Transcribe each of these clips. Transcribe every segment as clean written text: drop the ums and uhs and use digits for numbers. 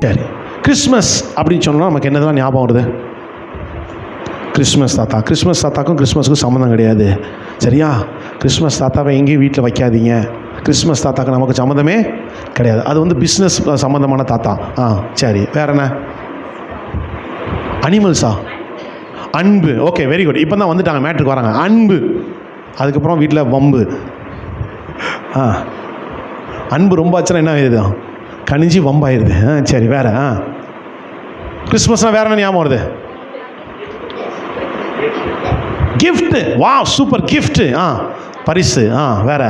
சரி, கிறிஸ்மஸ் அப்படின்னு சொன்னால் நமக்கு என்னதான் ஞாபகம் வருது? கிறிஸ்மஸ் தாத்தா. கிறிஸ்மஸ் தாத்தாக்கும் கிறிஸ்மஸுக்கும் சம்மந்தம் கிடையாது, சரியா? கிறிஸ்மஸ் தாத்தாவை எங்கேயும் வீட்டில் வைக்காதீங்க. கிறிஸ்மஸ் தாத்தாக்கு நமக்கு சம்மந்தமே கிடையாது. அது வந்து பிஸ்னஸ் சம்மந்தமான தாத்தா. சரி, வேற என்ன? அனிமல்ஸா? அன்பு. Okay, very good. இப்போ தான் வந்துட்டாங்க, மேட்ருக்கு வராங்க. அன்பு. அதுக்கப்புறம் வீட்டில் வம்பு. அன்பு ரொம்ப ஆச்சுன்னா என்ன ஆயிடுது? கணிஞ்சி வம்பாயிருது. சரி, வேற? கிறிஸ்மஸ்னால் வேற என்ன ஞாபகம் வருது? கிஃப்ட். வா, சூப்பர், கிஃப்ட். பரிசு. வேற?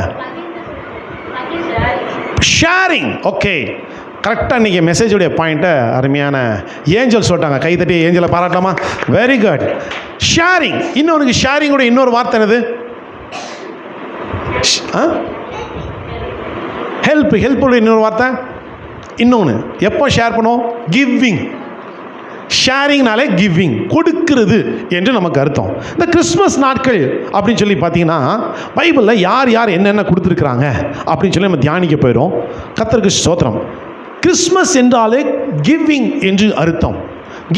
ஷேரிங். ஓகே, கரெக்டாக இன்றைக்கி மெசேஜுடைய பாயிண்ட்டை அருமையான ஏஞ்சல் சொல்லிட்டாங்க. கைத்தட்டி ஏஞ்சலை பாராட்டலாமா? Very good. ஷேரிங். இன்னொருக்கு ஷேரிங்கோட இன்னொரு வார்த்தை என்னது? ஹெல்ப். ஹெல்ப்போட இன்னொரு வார்த்தை இன்னொன்று. எப்போ ஷேர் பண்ணுவோம்? கிவிங். ஷேரிங்னாலே கிவிங், கொடுக்கிறது என்று நமக்கு அர்த்தம். இந்த கிறிஸ்மஸ் நாட்கள் அப்படின்னு சொல்லி பார்த்தீங்கன்னா பைபிளில் யார் யார் என்னென்ன கொடுத்துருக்குறாங்க அப்படின்னு சொல்லி நம்ம தியானிக்க போயிடும். கர்த்தருக்கு ஸ்தோத்திரம். கிறிஸ்மஸ் என்றாலே கிவிங் என்று அர்த்தம்.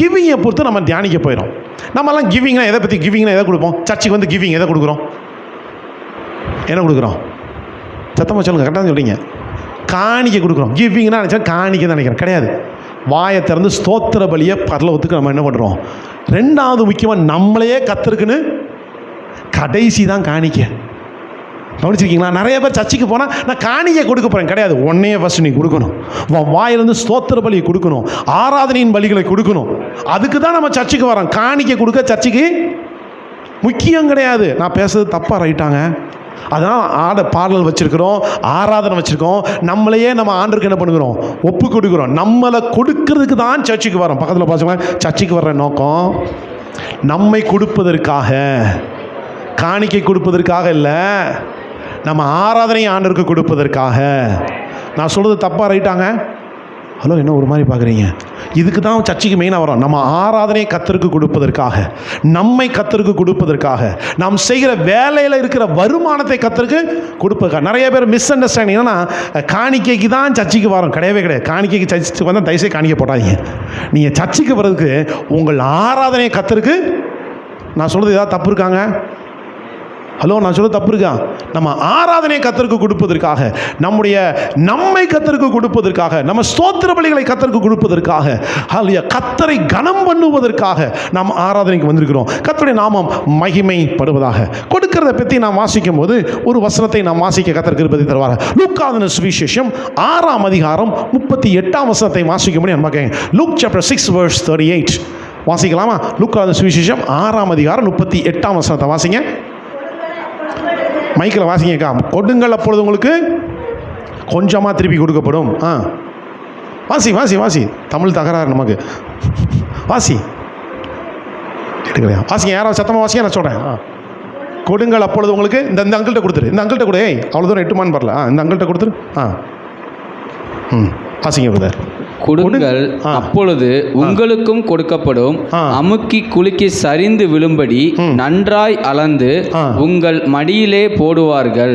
கிவிங்கை பொறுத்து நம்ம தியானிக்க போயிடும். நம்மலாம் கிவிங்னா எதை பற்றி? கிவிங்னா எதை கொடுப்போம்? சர்ச்சுக்கு வந்து கிவிங் எதை கொடுக்குறோம்? என்ன கொடுக்குறோம்? சத்தமாக சொல்லுங்கள், கரெக்டாக சொல்கிறீங்க. காணிக்கை கொடுக்குறோம். கிவிங்னா நினச்சா காணிக்கை தான் நினைக்கிறேன். கிடையாது. வாயை திறந்து ஸ்தோத்திர பலியை பரலோகத்துக்கு நம்ம என்ன பண்ணுறோம்? ரெண்டாவது முக்கியமாக நம்மளையே கர்த்தருக்குன்னு கடைசி தான் காணிக்கை. கவனிச்சிருக்கீங்களா? நிறைய பேர் சர்ச்சுக்கு போனால் நான் காணிக்கை கொடுக்க போகிறேன். கிடையாது. ஒன்னையே ஃபஸ்ட்டு நீ கொடுக்கணும். வாயிலிருந்து ஸ்தோத்திர பலியை கொடுக்கணும், ஆராதனையின் பலிகளை கொடுக்கணும். அதுக்கு தான் நம்ம சர்ச்சுக்கு வரோம். காணிக்கை கொடுக்க சர்ச்சுக்கு முக்கியம் கிடையாது. நான் பேசுறது தப்பாக ரைட்டாங்க? அதான் பாடல் வச்சுருக்கிறோம், ஆராதனை வச்சுருக்கோம். நம்மளையே நம்ம ஆண்டருக்கு என்ன பண்ணுகிறோம்? ஒப்பு கொடுக்குறோம். நம்மளை கொடுக்கறதுக்கு தான் சர்ச்சுக்கு வரோம். பக்கத்தில் பார்த்துங்க, சர்ச்சுக்கு வர்ற நோக்கம் நம்மை கொடுப்பதற்காக, காணிக்கை கொடுப்பதற்காக இல்லை, நம்ம ஆராதனை ஆண்டருக்கு கொடுப்பதற்காக. நான் சொல்கிறது தப்பாக ரைட்டாங்க? ஹலோ, என்ன ஒரு மாதிரி பார்க்குறீங்க? இதுக்கு தான் சர்ச்சுக்கு மெயினாக வரோம். நம்ம ஆராதனையை கர்த்தருக்கு கொடுப்பதற்காக, நம்மை கர்த்தருக்கு கொடுப்பதற்காக, நாம் செய்கிற வேலையில் இருக்கிற வருமானத்தை கர்த்தருக்கு கொடுப்பதற்காக. நிறைய பேர் மிஸ் அண்டர்ஸ்டாண்டிங் என்னன்னா, காணிக்கைக்கு தான் சர்ச்சுக்கு வரோம். கிடையவே கிடையாது. காணிக்கைக்கு சர்ச்சுக்கு வந்தால் தயவுசெய்து காணிக்கை போடாதீங்க. நீங்கள் சர்ச்சுக்கு வர்றதுக்கு உங்கள் ஆராதனையை கர்த்தருக்கு, நான் சொல்கிறது ஏதாவது தப்பு இருக்காங்க? ஹலோ, நான் சொல்ல தப்பு இருக்கா? நம்ம ஆராதனை கர்த்தருக்கு கொடுப்பதற்காக, நம்மை கர்த்தருக்கு கொடுப்பதற்காக, நம்ம ஸ்தோத்திர பலிகளை கர்த்தருக்கு கொடுப்பதற்காக, ஹல்லேலூயா, கர்த்தரை கனம் பண்ணுவதற்காக நாம் ஆராதனைக்கு வந்திருக்கிறோம். கர்த்தருடைய நாமம் மகிமைப்படுவதாக. கொடுக்கிறத பற்றி நாம் வாசிக்கும் போது ஒரு வசனத்தை நாம் வாசிக்க கர்த்தருக்கு இருப்பதை தருவார். லூக்கான சுவிசேஷம் 6ஆம் அதிகாரம் 38ஆம் வசனத்தை வாசிக்கும்படி நம்ம கேட்க. லூக் சாப்டர் 6 verse 38 வாசிக்கலாமா? லூக்கான சுவிசேஷம் 6ஆம் அதிகாரம் 38ஆம் வசனத்தை வாசிங்க. மைக்கில் வாசிங்கக்கா. கொடுங்கள், அப்பொழுது உங்களுக்கு கொஞ்சமாக திருப்பி கொடுக்கப்படும். வாசி வாசி வாசி. தமிழ் தகராறு நமக்கு. வாசி எடுக்கலையா? வாசிங்க, யாராவது சத்தமாக வாசிங்க, நான் சொல்கிறேன். கொடுங்கள், அப்பொழுது உங்களுக்கு இந்த அங்கிள்கிட்ட கொடுத்துரு. இந்த அங்கிள்கிட்ட கொடு. அவ்வளோ தூரம் 8 மான் வரல. இந்த அங்கிள்கிட்ட கொடுத்துரு. வாசிங்க பிரதர். கொடுங்கள், அப்பொழுது உங்களுக்கும் கொடுக்கப்படும். அமுக்கி குலுக்கி சரிந்து விழும்படி நன்றாய் அளந்து உங்கள் மடியிலே போடுவார்கள்.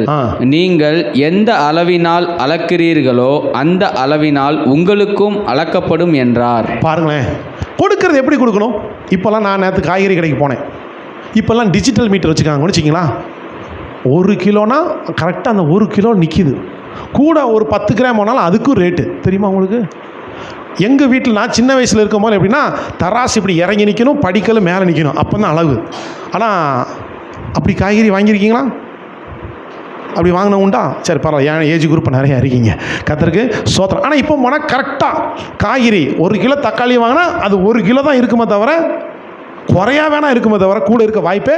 நீங்கள் எந்த அளவினால் அளக்கிறீர்களோ அந்த அளவினால் உங்களுக்கும் அளக்கப்படும் என்றார். பாருங்களேன், கொடுக்கறது எப்படி கொடுக்கணும்? இப்போல்லாம் நான் நேற்று காய்கறி கடைக்கு போனேன். இப்போல்லாம் டிஜிட்டல் மீட்டர் வச்சுக்காங்க. வச்சுக்கிங்களா? 1 கிலோனா கரெக்டாக அந்த 1 கிலோ நிற்கிது. கூட ஒரு 10 கிராம் போனாலும் அதுக்கும் ரேட்டு தெரியுமா உங்களுக்கு? எங்கள் வீட்டில் நான் சின்ன வயசில் இருக்கும் போது எப்படின்னா, தராசு இப்படி இறங்கி நிற்கணும், படிக்கலும் மேலே நிற்கணும், அப்போ தான் அளவு. ஆனால் அப்படி காய்கறி வாங்கியிருக்கீங்களா? அப்படி வாங்கின உண்டா? சரி, பரவாயில்ல, ஏன் ஏஜ் குரூப் நிறையா இருக்கீங்க. கர்த்தருக்கு ஸ்தோத்திரம். ஆனால் இப்போ போனால் கரெக்டாக காய்கறி 1 கிலோ தக்காளி வாங்கினா அது 1 கிலோ தான் இருக்குமே தவிர குறையா வேணா இருக்குமே தவிர கூட இருக்க வாய்ப்பே.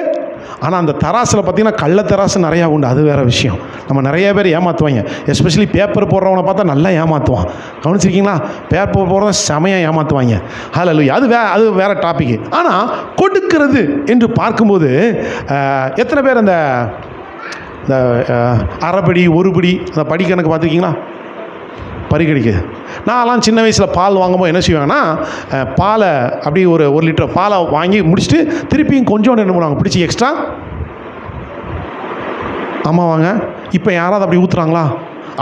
ஆனால் அந்த தராசில் பார்த்திங்கன்னா கள்ள தராசு நிறையா உண்டு. அது வேறு விஷயம். நம்ம நிறைய பேர் ஏமாற்றுவாங்க. எஸ்பெஷலி பேப்பர் போடுறவனை பார்த்தா நல்லா ஏமாற்றுவான். கவனிச்சிருக்கீங்களா? பேப்பர் போடுறவன் செமையாக ஏமாற்றுவாங்க. ஹல்லேலூயா. அது வேறு டாப்பிக்கு. ஆனால் கொடுக்கிறது என்று பார்க்கும்போது எத்தனை பேர் அந்த அரைப்படி ஒருபடி அந்த படிக்கணக்கு பார்த்துருக்கீங்களா? பரிகடிக்கு. நான்லாம் சின்ன வயசில் பால் வாங்கும்போது என்ன செய்வாங்கன்னா, பாலை அப்படி ஒரு 1 லிட்டர் பாலை வாங்கி முடிச்சுட்டு திருப்பியும் கொஞ்சோண்டு என்ன பண்ணுவாங்க, பிடிச்சி எக்ஸ்ட்ரா. ஆமாம் வாங்க. இப்போ யாராவது அப்படி ஊற்றுறாங்களா?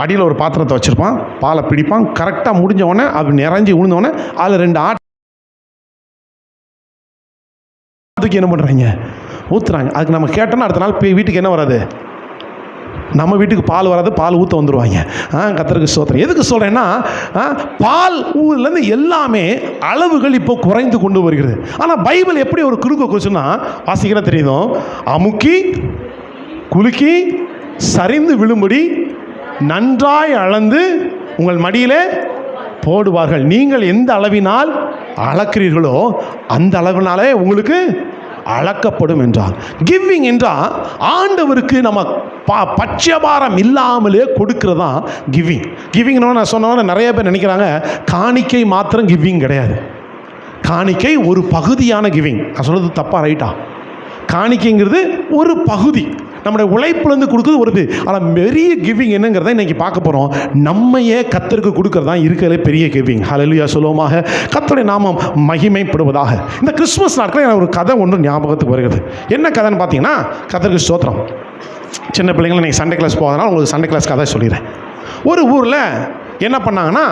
அடியில் ஒரு பாத்திரத்தை வச்சுருப்பான், பாலை பிடிப்பான், கரெக்டாக முடிஞ்ச உடனே அது நிறைஞ்சி விழுந்தோடனே அதில் 2 ஆட்டுக்கு என்ன பண்ணுறாங்க, ஊற்றுறாங்க. அதுக்கு நம்ம கேட்டோன்னா அடுத்த நாள் வீட்டுக்கு என்ன வராது, நம்ம வீட்டுக்கு பால் வராது, பால் ஊற்ற வந்துடுவாங்க. கர்த்தருக்கு ஸ்தோத்திரம். எதுக்கு சொல்கிறேன்னா, பால் ஊர்லேருந்து எல்லாமே அளவுகள் இப்போ குறைந்து கொண்டு வருகிறது. ஆனால் பைபிள் எப்படி ஒரு குறுக்க குறிச்சுன்னா வாசிக்கிற தெரியுதோ, அமுக்கி குலுக்கி சரிந்து விழும்படி நன்றாய் அளந்து உங்கள் மடியிலே போடுவார்கள். நீங்கள் எந்த அளவினால் அளக்கிறீர்களோ அந்த அளவினாலே உங்களுக்கு அளக்கப்படும் என்றார். கிவிங் என்றால் ஆண்டவருக்கு நம்ம பட்சபாரம் இல்லாமலே கொடுக்கிறதா கிவிங். கிவிங்னு நான் சொன்னவன நிறைய பேர் நினைக்கிறாங்க காணிக்கை மாத்திரம் கிவிங் கிடையாது. காணிக்கை ஒரு பகுதியான கிவிங். நான் சொல்கிறது தப்பா ரைட்டா? காணிக்கைங்கிறது ஒரு பகுதி, நம்முடைய உழைப்புலேருந்து கொடுக்குறது ஒரு இது. ஆனால் பெரிய கிவிங் என்னங்கிறத இன்றைக்கி பார்க்க போகிறோம். நம்மையே கர்த்தருக்கு கொடுக்கறதா இருக்கிற பெரிய கிவிங். ஹல்லேலூயா சொல்லுவோமாக. கர்த்தருடைய நாமம் மகிமைப்படுவதாக. இந்த கிறிஸ்மஸ் நாட்களில் எனக்கு ஒரு கதை ஒன்று ஞாபகத்துக்கு வருகிறது. என்ன கதைன்னு பார்த்தீங்கன்னா, கர்த்தருக்கு ஸ்தோத்திரம். சின்ன பிள்ளைங்களை இன்றைக்கி சண்டே கிளாஸ் போகிறதுனால உங்களுக்கு சண்டே கிளாஸ் கதை சொல்லிடுறேன். ஒரு ஊரில் என்ன பண்ணாங்கன்னா,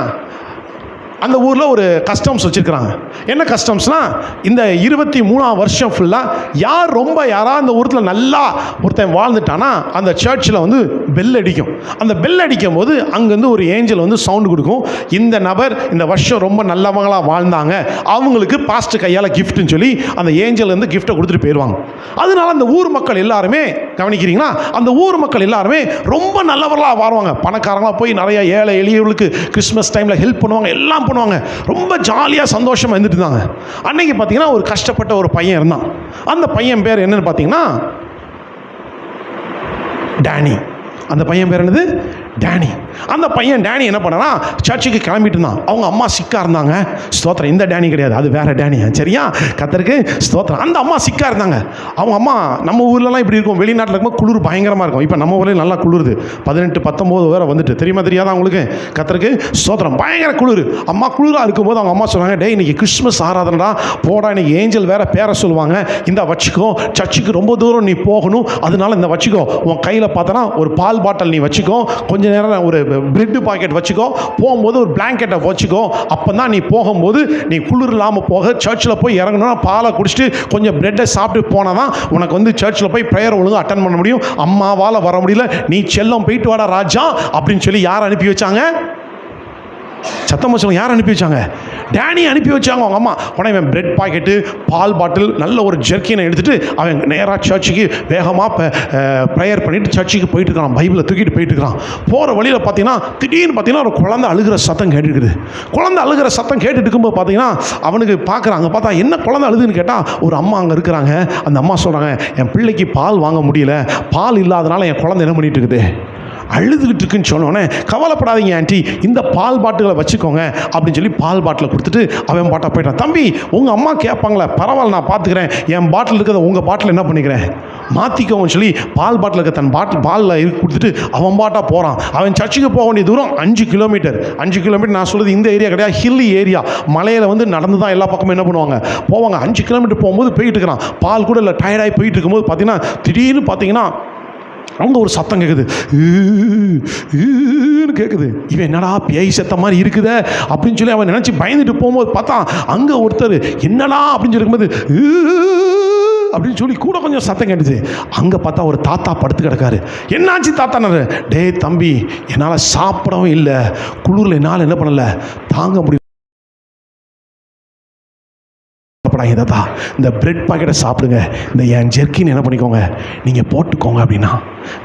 அந்த ஊரில் ஒரு கஸ்டம்ஸ் வச்சுருக்கிறாங்க. என்ன கஸ்டம்ஸ்னால், இந்த 23ஆம் வருஷம் ஃபுல்லாக யாராவது அந்த ஊரத்தில் நல்லா ஒருத்தன் வாழ்ந்துட்டானா அந்த சர்ச்சில் வந்து பெல் அடிக்கும். அந்த பெல் அடிக்கும் போது அங்கேருந்து ஒரு ஏஞ்சல் வந்து சவுண்டு கொடுக்கும். இந்த நபர் இந்த வருஷம் ரொம்ப நல்லவங்களாக வாழ்ந்தாங்க, அவங்களுக்கு பாஸ்ட் கையால் கிஃப்ட்னு சொல்லி அந்த ஏஞ்சல் வந்து கிஃப்ட்டை கொடுத்துட்டு போயிடுவாங்க. அதனால அந்த ஊர் மக்கள் எல்லாருமே, கவனிக்கிறீங்களா, அந்த ஊர் மக்கள் எல்லாருமே ரொம்ப நல்லவர்களாக வாழ்வாங்க. பணக்காரங்களாக போய் நிறைய ஏழை எளியவர்களுக்கு கிறிஸ்மஸ் டைமில் ஹெல்ப் பண்ணுவாங்க, எல்லாம் பண்ணுவாங்க. ரொம்ப ஜாலியாக சந்தோஷமாக இருந்துட்டு இருந்தாங்க. அன்னைக்கு பார்த்தீங்கன்னா ஒரு கஷ்டப்பட்ட ஒரு பையன் இருந்தான். அந்த பையன் பேர் என்னன்னு பார்த்தீங்கன்னா டேனி. அந்த பையன் பேர் என்னது? டேனி. அந்த பையன் டேனி என்ன பண்ணனா, சர்ச்சுக்கு கிளம்பிட்டு இருந்தான். அவங்க அம்மா சிக்கா இருந்தாங்க. ஸ்தோத்திரம். இந்த டேனி கிடையாது, அது வேற டேனி. சரியா? கர்த்தருக்கு ஸ்தோத்திரம். அந்த அம்மா சிக்கா இருந்தாங்க. அவங்க அம்மா நம்ம ஊர்லலாம் இப்படி இருக்கும், வெளிநாட்டில் இருக்கும்போது குளிர் பயங்கரமாக இருக்கும். இப்போ நம்ம ஊரில் நல்லா குளிருது, 18-19 வேற வந்துட்டு, தெரியுமா தெரியாதா உங்களுக்கு? கர்த்தருக்கு ஸ்தோத்திரம். பயங்கர குளிர். அம்மா குளிராக இருக்கும்போது அவங்க அம்மா சொன்னாங்க, டே இன்னைக்கு கிறிஸ்மஸ் ஆராதனடா, போடா, இன்னைக்கு ஏஞ்சல் வேற பேரை சொல்லுவாங்க, இந்த வச்சுக்கோ, சர்ச்சுக்கு ரொம்ப தூரம் நீ போகணும், அதனால இந்த வச்சுக்கோ, உன் கையில் பார்த்தனா ஒரு பால் பாட்டில் நீ வச்சுக்கோ, கொஞ்ச நேரம் ஒரு பிரெட் பாக்கெட் வச்சுக்கோ, போகும்போது ஒரு பிளாங்கெட்டை வச்சுக்கோ, அப்போ தான் நீ போகும்போது நீ குளிர் இல்லாமல் போக சர்ச்சில் போய் இறங்கணும்னா பாலை குடிச்சிட்டு கொஞ்சம் பிரெட்டை சாப்பிட்டு போனால் தான் உனக்கு வந்து சர்ச்சில் போய் ப்ரேயர் ஒழுங்காக அட்டன் பண்ண முடியும். அம்மாவால் வர முடியல, நீ செல்லம் போயிட்டு வாடா ராஜா அப்படின்னு சொல்லி யார் அனுப்பி வச்சாங்க? சத்தமாக சொல்லுங்க, யார் அனுப்பி வச்சாங்க? டேனி அனுப்பி வச்சாங்க அவங்க அம்மா. உடனே அவன் பிரெட் பாக்கெட்டு, பால் பாட்டில், நல்ல ஒரு ஜெர்க்கினை எடுத்துகிட்டு அவன் நேராக சர்ச்சுக்கு வேகமாக ப்ரேயர் பண்ணிவிட்டு சர்ச்சுக்கு போயிட்டு இருக்கிறான். பைபிளை தூக்கிட்டு போயிட்டு இருக்கிறான். போகிற வழியில் பார்த்தீங்கன்னா திடீர்னு பார்த்தீங்கன்னா ஒரு குழந்தை அழுகிற சத்தம் கேட்டுருக்குது. குழந்தை அழுகிற சத்தம் கேட்டுட்டு இருக்கும்போது பார்த்தீங்கன்னா அவனுக்கு பார்க்குறாங்க. பார்த்தா என்ன குழந்தை அழுதுன்னு கேட்டால் ஒரு அம்மா அங்கே இருக்கிறாங்க. அந்த அம்மா சொல்கிறாங்க, என் பிள்ளைக்கு பால் வாங்க முடியல, பால் இல்லாதனால என் குழந்தை என்ன பண்ணிட்டு இருக்குது, அழுதுகிட்டு இருக்குன்னு சொன்னோன்னே, கவலைப்படாதீங்க ஆண்டி, இந்த பால் பாட்டிலை வச்சுக்கோங்க அப்படின்னு சொல்லி பால் பாட்டிலை கொடுத்துட்டு அவன் பாட்டை போயிட்டான். தம்பி, உங்கள் அம்மா கேட்பாங்களே, பரவாயில்ல நான் பார்த்துக்கிறேன், என் பாட்டில் இருக்கிறத உங்கள் பாட்டில் என்ன பண்ணிக்கிறேன் மாற்றிக்கோன்னு சொல்லி பால் பாட்டில் இருக்க தன் பாலில் கொடுத்துட்டு அவன் பாட்டாக போகிறான். அவன் சர்ச்சுக்கு போக வேண்டிய தூரம் 5 கிலோமீட்டர். 5 கிலோமீட்டர் நான் சொல்கிறது இந்த ஏரியா கிடையாது, ஹில்லி ஏரியா. மலையில் வந்து நடந்து தான் எல்லா பக்கமும் என்ன பண்ணுவாங்க, போவாங்க. 5 கிலோமீட்டர் போகும்போது போயிட்டு இருக்கிறான். பால் கூட இல்லை, டயர்டாகி போயிட்டு இருக்கும்போது பார்த்தீங்கன்னா திடீர்னு பார்த்தீங்கன்னா அங்கே ஒரு சத்தம் கேட்குது, கேட்குது. இவன் என்னடா பேய் சத்தம் மாதிரி இருக்குதே அப்படின்னு சொல்லி அவன் நினச்சி பயந்துட்டு போகும்போது பார்த்தா அங்கே ஒருத்தர் என்னடா அப்படின்னு சொல்லி இருக்கும்போது அப்படின்னு சொல்லி கூட கொஞ்சம் சத்தம் கேட்டுச்சு. அங்கே பார்த்தா ஒரு தாத்தா படுத்து கிடக்காரு. என்னாச்சு தாத்தானாரு? டே தம்பி, என்னால் சாப்பிடவும் இல்லை, குளிரில் என்னால் என்ன பண்ணலை, தாங்க முடியல. தாத்தா, இந்த பிரெட் பாக்கெட்டை சாப்பிடுங்க, இந்த என் ஜெர்க்கின் என்ன பண்ணிக்கோங்க நீங்கள் போட்டுக்கோங்க அப்படின்னா.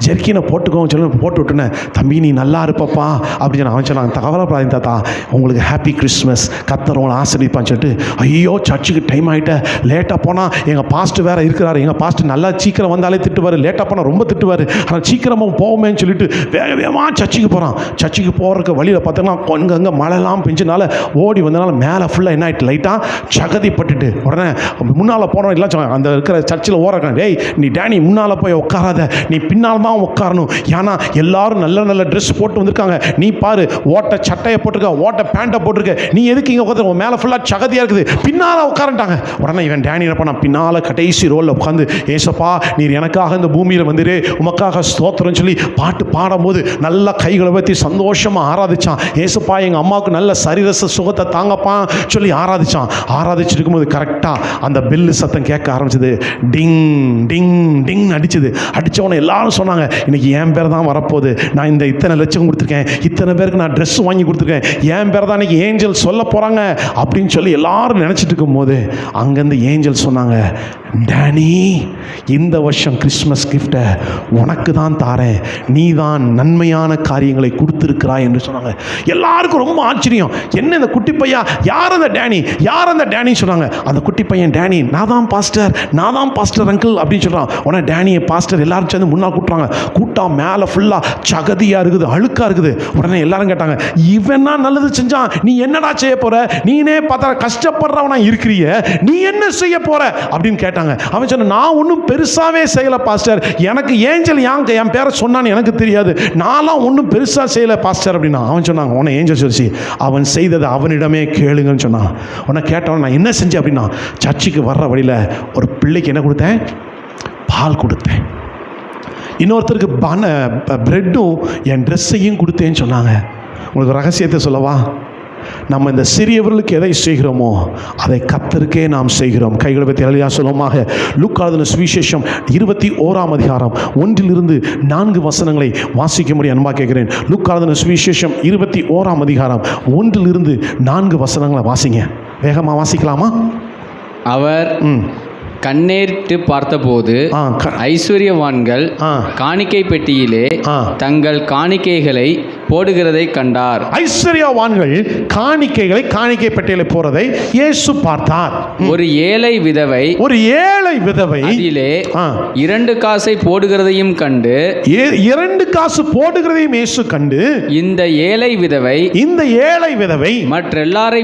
ஜெர்க்கினை போட்டுக்கோங்க சொல்லி போட்டு விட்டுனேன். தம்பி நீ நல்லா இருப்பப்பா அப்படின்னு அவன் சொன்னாங்க. கவலைப்படாதீங்க தாத்தா, உங்களுக்கு ஹாப்பி கிறிஸ்மஸ், கர்த்தர் உங்களை ஆசீர்வதிப்பான்னு சொல்லிட்டு, ஐயோ சர்ச்சுக்கு டைம் ஆகிட்ட, லேட்டாக போனால் எங்கள் பாஸ்ட் வேறு இருக்கிறாரு, எங்கள் பாஸ்ட் நல்லா சீக்கிரம் வந்தாலே திட்டுவார், லேட்டாக போனால் ரொம்ப திட்டுவார், ஆனால் சீக்கிரமாக போவோமேன்னு சொல்லிட்டு வேக வேகமாக சர்ச்சுக்கு போகிறான். சர்ச்சுக்கு போகிறதுக்கு வழியில் பார்த்தோன்னா கொஞ்சம் அங்கே மழைலாம் பெஞ்சனால ஓடி வந்தனால மேலே ஃபுல்லாக என்ன ஆகிட்டு, லைட்டாக சகதிப்பட்டுட்டு உடனே முன்னால் போனோம் எல்லாம் சொன்னாங்க. அந்த இருக்கிற சர்ச்சில் ஓடுறாங்க, டேய் நீ டேனி முன்னால் போய் உட்காராத, நீ பின்னால் தான் உட்காரணும், ஏன்னா எல்லாரும் நல்ல நல்ல ட்ரெஸ் போட்டு வந்திருக்காங்க, நீ பாரு ஓட்ட சட்டையை போட்டிருக்க, ஓட்ட பேண்ட்டை போட்டிருக்க, நீ எதுக்கு இங்கே உட்காந்து, மேலே ஃபுல்லாக சகதியாக இருக்குது, பின்னால் உட்காரண்டா மாட்டாங்க. உடனே இவன் டேனி என்ன பண்ணான், பின்னால் கடைசி ரோலில் உட்காந்து, ஏசப்பா நீர் எனக்காக இந்த பூமியில் வந்துரு, உமக்காக ஸ்தோத்திரம் சொல்லி பாட்டு பாடும்போது நல்லா கைகளை பற்றி சந்தோஷமாக ஆராதிச்சான். ஏசப்பா எங்கள் அம்மாவுக்கு நல்ல சரீரச சுகத்தை தாங்கப்பான் சொல்லி ஆராதிச்சான். ஆராதிச்சுட்டு இருக்கும்போது கரெக்டாக அந்த பெல்லு சத்தம் கேட்க ஆரம்பிச்சது. டிங் டிங் டிங் அடிச்சுது. அடித்தவொடனே எல்லாரும் சொன்னாங்க, இன்னைக்கு என் பேர் தான் வரப்போகுது, நான் இந்த இத்தனை லட்சம் கொடுத்துருக்கேன், இத்தனை பேருக்கு நான் ட்ரெஸ் வாங்கி கொடுத்துருக்கேன், என் பேர் தான் இன்னைக்கு ஏஞ்சல் சொல்ல போகிறாங்க அப்படின்னு சொல்லி எல்லாரும் நினச்சிட்டு இருக்கும்போது அங்கேருந்து ஏஞ்சல் சொன்னாங்க, டேனி இந்த வருஷம் கிறிஸ்மஸ் கிஃப்டை உனக்கு தான் தாரேன், நீ தான் நன்மையான காரியங்களை கொடுத்துருக்கிறாய் என்று சொன்னாங்க. எல்லாருக்கும் ரொம்ப ஆச்சரியம். என்ன இந்த குட்டி பையன், யார் அந்த டேனி, யார் அந்த டேனி சொன்னாங்க. அந்த குட்டி பையன் டேனி, நான் தான் பாஸ்டர், நான் தான் பாஸ்டர் அங்கிள் அப்படின்னு சொல்கிறான். உடனே டேனியை பாஸ்டர் எல்லாரும் சேர்ந்து முன்னால் கூட்டுறாங்க. கூட்டா மேலே ஃபுல்லாக சகதியாக இருக்குது, அழுக்காக இருக்குது. உடனே எல்லாரும் கேட்டாங்க, இவனா நல்லது செஞ்சான், நீ என்னடா செய்ய போற, நீனே பார்த்தா கஷ்டப்படுறவனா இருக்கிறிய, நீ என்ன செய்ய போற அப்படின்னு கேட்டாங்க. அவன் சொன்ன, நான் ஒன்றும் பெருசாவே செய்யல பாஸ்டர், எனக்கு ஏஞ்சல் என் பேரை சொன்னான்னு எனக்கு தெரியாது, நான்லாம் ஒன்றும் பெருசாக செய்யலை பாஸ்டர் அப்படின்னா. அவன் சொன்னாங்க, உன்னை ஏஞ்சல் சொல்லிச்சு, அவன் செய்ததை அவனிடமே கேளுங்கன்னு சொன்னான். உன்னை கேட்டவன், நான் என்ன செஞ்சேன் அப்படின்னா, சர்ச்சுக்கு வர்ற வழியில் ஒரு பிள்ளைக்கு என்ன கொடுத்தேன், பால் கொடுத்தேன், இன்னொருத்தருக்கு பிரெட்டும் என் ட்ரெஸ்ஸையும் கொடுத்தேன்னு சொன்னாங்க. உங்களுக்கு ரகசியத்தை சொல்லவா, நம்ம இந்த சிறியவர்களுக்கு எதை செய்கிறோமோ அதை கர்த்தருக்கே நாம் செய்கிறோம். கைகளை பற்றி எழுதியா சொல்லுமாக. லூக்கா எழுதின சுவிசேஷம் 21ஆம் அதிகாரம் 1-4 வசனங்களை வாசிக்க முடியும் அன்பா கேட்கிறேன். லூக்கா எழுதின சுவிசேஷம் 21ஆம் அதிகாரம் 1-4 வசனங்களை வாசிங்க. வேகமாக வாசிக்கலாமா? அவர் கண்ணேறிட்டு பார்த்தபோது ஐஸ்வர்யவான்கள் காணிக்கை பெட்டியிலே தங்கள் காணிக்கைகளை போடுகிறதை கண்டார். ஐஸ்வர்யவான்கள் காணிக்கை பெட்டியிலே போறதை இயேசு பார்த்தார். ஒரு ஏழை விதவை அதிலே 2 காசை போடுகிறதையும் கண்டு, 2 காசு போடுகிறதையும் இயேசு கண்டு, இந்த ஏழை விதவை மற்ற எல்லாரை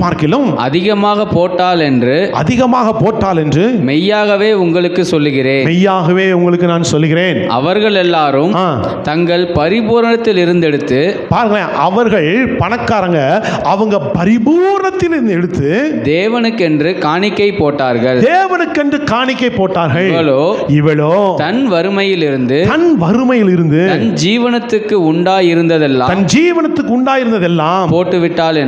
பார்க்கிலும் அதிகமாக போட்டாள் என்று மெய்யாகவே உங்களுக்கு நான் சொல்லுகிறேன். அவர்கள் எல்லாரும் தங்கள் பரிபூரணத்தில் இருந்தெடுத்து, பாருங்களேன், அவர்கள் பணக்காரங்க, அவங்க பரிபூரணத்தில் இருந்து எடுத்து தேவனுக்கென்று காணிக்கை போட்டார்கள். இவளோ தன் வறுமையிலிருந்து தன் ஜீவனத்துக்கு உண்டாயிருந்ததெல்லாம் போட்டு விட்டாள்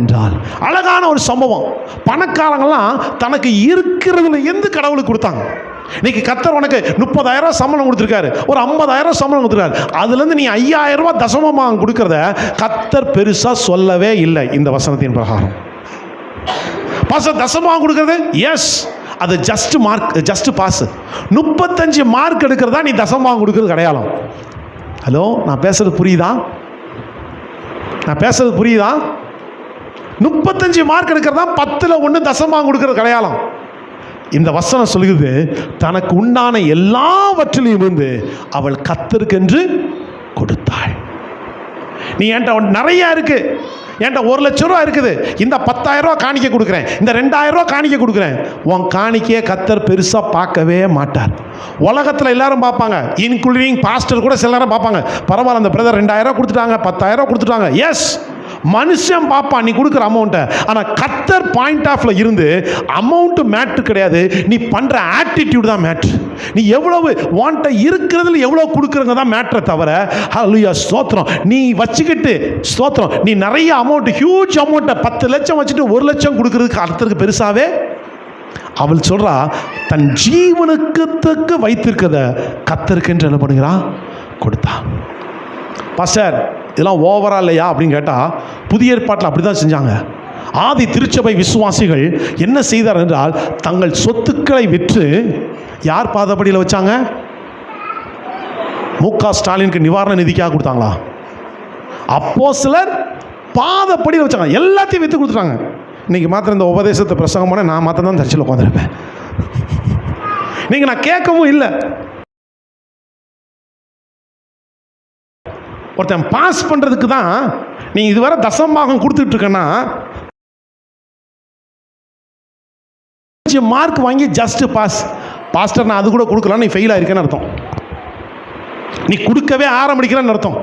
என்றால். அழகான ஒரு சம்பவம். பணக்காரங்களாம் தனக்கு இருக்கிறதுல எந்த கடவுளுக்கு கொடுத்தாங்க. இன்னைக்கு கர்த்தர் உனக்கு 30,000 சம்பளம் கொடுத்துருக்காரு, ஒரு 50,000 சம்பளம் கொடுத்துருக்காரு, அதுலேருந்து நீ 5,000 தசமமாக கொடுக்கறத கர்த்தர் பெருசா சொல்லவே இல்லை. இந்த வசனத்தின் பிரகாரம் தசமாக கொடுக்கறது எஸ், அது ஜஸ்ட் பாஸ். 35 மார்க் எடுக்கிறதா நீ தசமாக கொடுக்கறது கிடையாது. ஹலோ, நான் பேசுறது புரியுதா? 35 மார்க் எடுக்கிறதா 10ல் 1 தசமாக கொடுக்கறது கிடையாது. இந்த வசனம் சொல்லுகிறது, தனக்கு உண்டான எல்லாவற்றிலையும் இருந்து அவள் கர்த்தருக்கென்று கொடுத்தாள். நீ என்கிட்ட நிறைய இருக்கு, என்கிட்ட 1 லட்சம் ரூபா இருக்குது, இந்த 10,000 ரூபா காணிக்க கொடுக்குறேன், இந்த 2,000 ரூபா காணிக்க கொடுக்குறேன், உன் காணிக்கையை கர்த்தர் பெருசாக பார்க்கவே மாட்டார். உலகத்தில் எல்லாரும் பார்ப்பாங்க, இன்க்ளூடிங் பாஸ்டர் கூட சில நேரம் பார்ப்பாங்க, பரவாயில்ல அந்த பிரதர் 2,000 கொடுத்துட்டாங்க, 10,000 கொடுத்துட்டாங்க. எஸ், மனுஷன் பார்ப்பான் நீ கொடுக்குற அமௌண்ட்டை. ஆனால் கர்த்தர் பாயிண்ட் ஆஃப்ல இருந்து அமௌண்ட் மேட்ரு கிடையாது, நீ பண்ணுற ஆட்டிடியூட் தான் மேட்ரு. நீ எவ்வளவு வாண்ட இருக்கிறதுல எவ்வளோ கொடுக்குறங்க தான் மேட்ரை தவிர, ஹல்லேலூயா ஸ்தோத்திரம், நீ வச்சுக்கிட்டு ஸ்தோத்திரம், நீ நிறைய அமௌண்ட், ஹியூஜ் அமௌண்ட்டை 10 லட்சம் வச்சுட்டு 1 லட்சம் கொடுக்குறதுக்கு கர்த்தருக்கு பெருசாவே. அவள் சொல்றா, தன் ஜீவனுக்கு வைத்திருக்கிறத கர்த்தருக்கு என்று என்ன பண்ணுகிறா, கொடுத்தா. பாஸ்டர், இதெல்லாம் ஓவரா இல்லையா அப்படின்னு கேட்டால், புதிய ஏற்பாட்டில் அப்படி தான் செஞ்சாங்க. ஆதி திருச்சபை விசுவாசிகள் என்ன செய்தார் என்றால், தங்கள் சொத்துக்களை விற்று யார் பாதப்படியில் வச்சாங்க? மு.க. ஸ்டாலினுக்கு நிவாரண நிதிக்காக கொடுத்தாங்களா? அப்போஸ்தலர் பாதப்படியில் வச்சாங்க, எல்லாத்தையும் விற்று கொடுத்துட்டாங்க. இன்னைக்கு மாத்திரம் இந்த உபதேசத்தை பிரசங்கம் பண்ண நான் மாத்திரம் தான் தரிசியில் உட்காந்துருப்பேன். நீங்கள் நான் கேட்கவும் இல்லை. ஒருத்தன் பாஸ் பண்ணுறதுக்கு தான் நீ இதுவரை தசமபாகம் கொடுத்துட்டு இருக்கன்னா, மார்க் வாங்கி ஜஸ்ட் பாஸ். பாஸ்டர் நான் அது கூட கொடுக்கலாம், நீ ஃபெயில் ஆயிருக்கேன்னு அர்த்தம். நீ கொடுக்கவே ஆரம்பிக்கிறன்னு அர்த்தம்.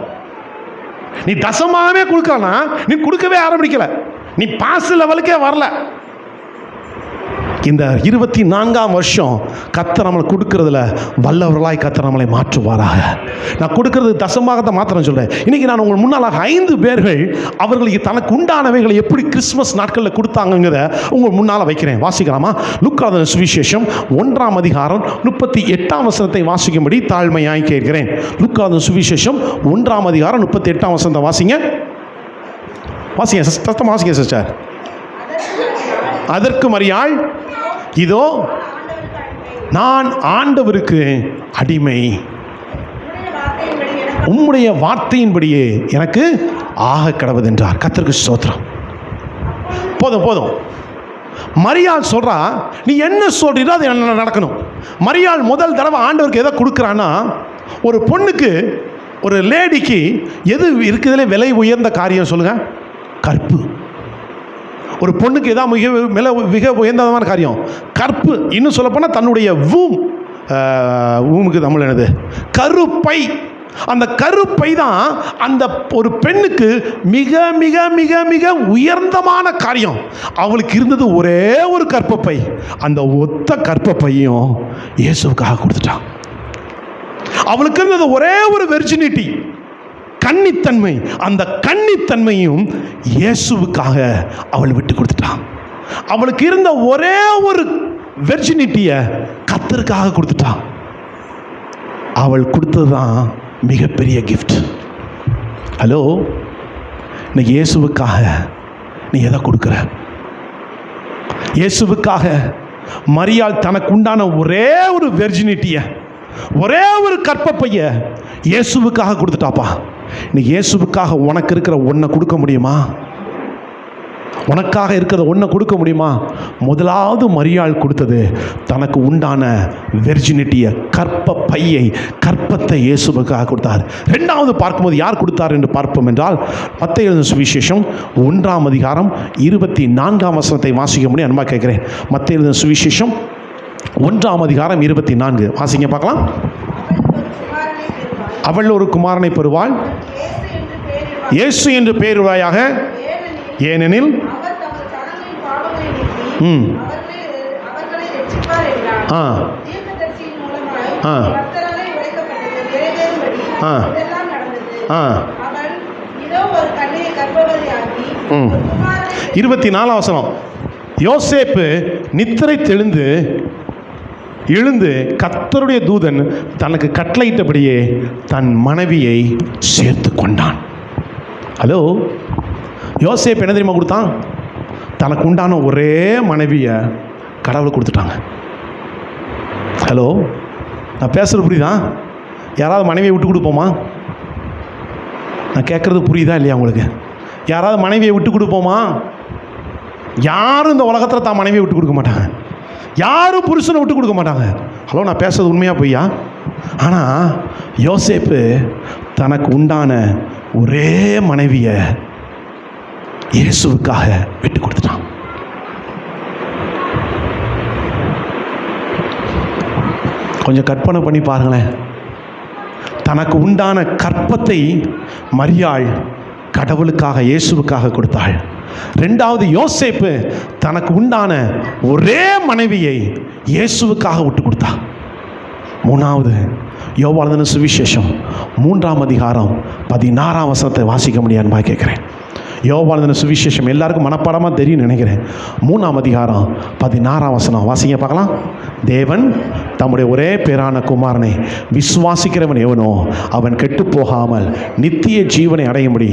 நீ தசமாகவே கொடுக்கலன்னா நீ கொடுக்கவே ஆரம்பிக்கல. நீ பாஸ் லெவலுக்கே வரல. இந்த 24ஆம் வருஷம் கர்த்தர் நம்மளை கொடுக்கறதுல வல்லவர்களாய் கர்த்தர் நம்மளை மாற்றுவாராக. நான் கொடுக்கறது தசமாகத்தை மாத்திரம் சொல்றேன். இன்னைக்கு நான் உங்கள் முன்னால் 5 பேர்கள் அவர்களுக்கு தனக்கு உண்டானவைகளை எப்படி கிறிஸ்துமஸ் நாட்களில் கொடுத்தாங்கிறத உங்கள் முன்னால் வைக்கிறேன். வாசிக்கலாமா? லூக்கா சுவிசேஷம் 1ஆம் அதிகாரம் 38ஆம் வசனத்தை வாசிக்கும்படி தாழ்மையாய் கேட்கிறேன். லூக்கா சுவிசேஷம் 1ஆம் அதிகாரம் 38ஆம் வசனத்தை வாசிங்க. வாசிங்க சத்தமா வாசிங்க சிஸ்டர். அதற்கு மரியாள், இதோ நான் ஆண்டவருக்கு அடிமை, உம்முடைய வார்த்தையின்படியே எனக்கு ஆக கடவுது என்றார். கர்த்தருக்கு ஸ்தோத்திரம். போதும் போதும். மரியாள் சொல்றா, நீ என்ன சொல்றீரோ அது என்ன நடக்கணும். மரியாள் முதல் தடவை ஆண்டவருக்கு எதை கொடுக்குறான்னா, ஒரு பொண்ணுக்கு, ஒரு லேடிக்கு எது இருக்குதுல விலை உயர்ந்த காரியம் சொல்லுங்க? கற்பு. ஒரு பொண்ணுக்கு எதாவது மிக உயர்ந்தமான காரியம் கற்பு. இன்னும் சொல்லப்போனால் தன்னுடைய ஊமுக்கு தமிழ் என்னது? கருப்பை. அந்த கருப்பை தான் அந்த ஒரு பெண்ணுக்கு மிக மிக மிக மிக உயர்ந்தமான காரியம். அவளுக்கு இருந்தது ஒரே ஒரு கற்பப்பை. அந்த ஒத்த கற்பப்பையும் இயேசுவுக்காக கொடுத்துட்டான். அவளுக்கு இருந்தது ஒரே ஒரு வெர்ஜினிட்டி, கன்னித்தன்மை. அந்த கன்னித்தன்மையும் இயேசுவுக்காக அவள் விட்டு கொடுத்துட்டான். அவளுக்கு இருந்த ஒரே ஒரு வெர்ஜினிட்டியை கர்த்தருக்காக கொடுத்துட்டான். அவள் கொடுத்தது தான் மிகப்பெரிய கிஃப்ட். ஹலோ, இன்னைக்கு இயேசுவுக்காக நீ எதை கொடுக்குற? இயேசுவுக்காக மரியாள் தனக்கு உண்டான ஒரே ஒரு வெர்ஜினிட்டியை, ஒரே ஒரு கற்பப்பைய இயேசுவுக்காக கொடுத்துட்டாப்பா. இன்னைக்கு இயேசுவுக்காக உனக்கு இருக்கிற ஒன்றை கொடுக்க முடியுமா? உனக்காக இருக்கிறத ஒன்றை கொடுக்க முடியுமா? முதலாவது மரியாள் கொடுத்தது தனக்கு உண்டான வெர்ஜினிட்டியை, கற்பப்பையை, கற்பத்தை இயேசுவுக்காக கொடுத்தார். ரெண்டாவது பார்க்கும்போது யார் கொடுத்தார் என்று பார்ப்போம் என்றால், மத்தேயு எழுதின சுவிசேஷம் 1ஆம் அதிகாரம் 24ஆம் வசனத்தை வாசிக்க முடியும் அன்பா கேட்கிறேன். மத்தேயு எழுதின சுவிசேஷம் 1ஆம் அதிகாரம் 24 வாசிங்க பார்க்கலாம். அவள் ஒரு குமாரனை பெறுவாள், இயேசு என்று பெயருவாயாக, ஏனெனில் இருபத்தி 4ஆம் வசனம். யோசேப்பு நித்திரை தெளிந்து எழுந்து கர்த்தருடைய தூதன் தனக்கு கட்டளையிட்டபடியே தன் மனைவியை சேர்த்து கொண்டான். ஹலோ, யோசேப்பு என்ன தெரியுமா கொடுத்தான்? தனக்கு உண்டான ஒரே மனைவியை கடவுளை கொடுத்துட்டாங்க. ஹலோ, நான் பேசுகிறது புரியுதா? யாராவது மனைவியை விட்டு கொடுப்போமா? நான் கேட்குறது புரியுதா இல்லையா உங்களுக்கு? யாராவது மனைவியை விட்டு கொடுப்போமா? யாரும் இந்த உலகத்தில் தான் மனைவியை விட்டு கொடுக்க மாட்டாங்க. யாரும் புருஷனை விட்டு கொடுக்க மாட்டாங்க. ஹலோ, நான் பேசுறது உண்மையா பொய்யா? ஆனால் யோசேப்பு தனக்கு உண்டான ஒரே மனைவியை இயேசுவுக்காக விட்டு கொடுத்துட்டான். கொஞ்சம் கற்பனை பண்ணி பாருங்களேன். தனக்கு உண்டான கற்பத்தை மரியாள் கடவுளுக்காக, இயேசுவுக்காக கொடுத்தாள். ரெண்டாவது யோசேப்பு தனக்கு உண்டான ஒரே மனைவியை இயேசுவுக்காக விட்டு கொடுத்தா. மூணாவது யோவான் எழுதின சுவிசேஷம் 3ஆம் அதிகாரம் 16ஆம் வசனத்தை வாசிக்க முடியாதுன்னு கேட்குறேன். யோவான் எழுதின சுவிசேஷம் எல்லாருக்கும் மனப்பாடமாக தெரியும் நினைக்கிறேன். 3ஆம் அதிகாரம் 16ஆம் வசனம் வாசிங்க பார்க்கலாம். தேவன் தம்முடைய ஒரே பேரான குமாரனை விசுவாசிக்கிறவன் எவனோ அவன் கெட்டு போகாமல் நித்திய ஜீவனை அடையும்படி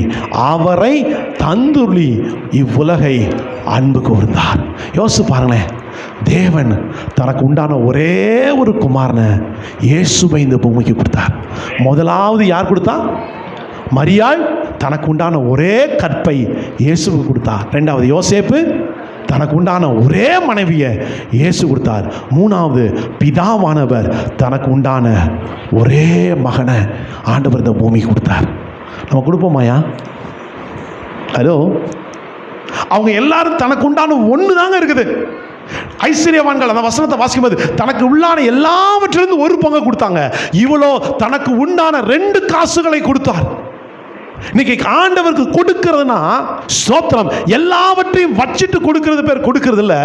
அவரை தந்துள்ளி இவ்வுலகை அன்பு கூர்ந்தார். யோசிச்சு பாருங்களேன். தேவன் தனக்கு உண்டான ஒரே ஒரு குமாரனை இயேசுவை இந்த பூமிக்கு கொடுத்தார். முதலாவது யார் கொடுத்தா? மரியாள் தனக்கு உண்டான ஒரே கற்பை இயேசுவுக்கு கொடுத்தார். ரெண்டாவது யோசேப்பு தனக்கு உண்டான ஒரே மனைவியை இயேசு கொடுத்தார். மூணாவது பிதாவானவர் தனக்கு உண்டான ஒரே மகனை ஆண்டவர் இந்த பூமிக்கு கொடுத்தார். நம்ம கொடுப்போமாயா? ஹலோ, அவங்க எல்லாரும் தனக்கு உண்டான ஒன்று தாங்க இருக்குது. ஐஸ்வர்யவான்கள் அந்த வசனத்தை வாசிக்கும்போது தனக்கு உள்ளான எல்லாவற்றிலிருந்து ஒரு பங்கு கொடுத்தாங்க. இவ்வளோ தனக்கு உண்டான 2 காசுகளை கொடுத்தார். இன்னைக்கு ஆண்டவருக்கு கொடுக்கிறதுனா ஸ்தோத்திரம். எல்லாவற்றையும் வச்சிட்டு கொடுக்கிறது பேர் கொடுக்கிறது இல்லை.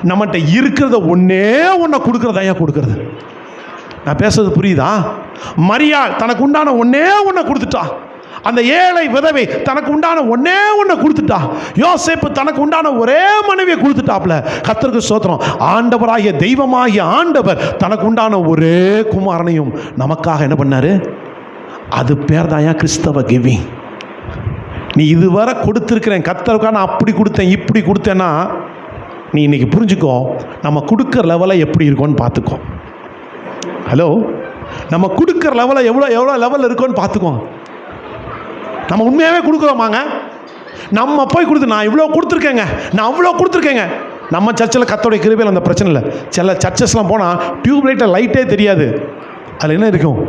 நம்மகிட்ட இருக்கிறத ஒன்னே ஒன்றை கொடுக்கறதா கொடுக்கிறது. நான் பேசுறது புரியுதா? மரியாள் தனக்கு உண்டான ஒன்னே ஒன்றை கொடுத்துட்டா. அந்த ஏழை விதவை தனக்கு உண்டான ஒன்னே ஒன்றை கொடுத்துட்டா. யோசேப்பு தனக்கு உண்டான ஒரே மனைவியை கொடுத்துட்டாப்ல. கர்த்தருக்கு ஸ்தோத்திரம். ஆண்டவராகிய தெய்வமாகிய ஆண்டவர் தனக்கு உண்டான ஒரே குமாரனையும் நமக்காக என்ன பண்ணாரு? அது பேர் தான் கிறிஸ்தவ கிவிங். நீ இதுவரை கொடுத்துருக்கிறேன் கர்த்தருக்காக, நான் அப்படி கொடுத்தேன் இப்படி கொடுத்தேன்னா நீ இன்னைக்கு புரிஞ்சுக்கோ, நம்ம கொடுக்குற லெவலை எப்படி இருக்கோன்னு பார்த்துக்கோ. ஹலோ, நம்ம கொடுக்குற லெவலை எவ்வளோ லெவலில் இருக்கோன்னு பார்த்துக்கோ. நம்ம உண்மையாகவே கொடுக்குறோமாங்க? நம்ம போய் கொடுத்து நான் இவ்வளோ கொடுத்துருக்கேங்க, நான் அவ்வளோ கொடுத்துருக்கேங்க. நம்ம சர்ச்சில் கர்த்தருடைய கிருபையில் அந்த பிரச்சனை இல்லை. சில சர்ச்சஸ்லாம் போனால் டியூப் லைட்டில் லைட்டே தெரியாது. அதில் என்ன இருக்கும்?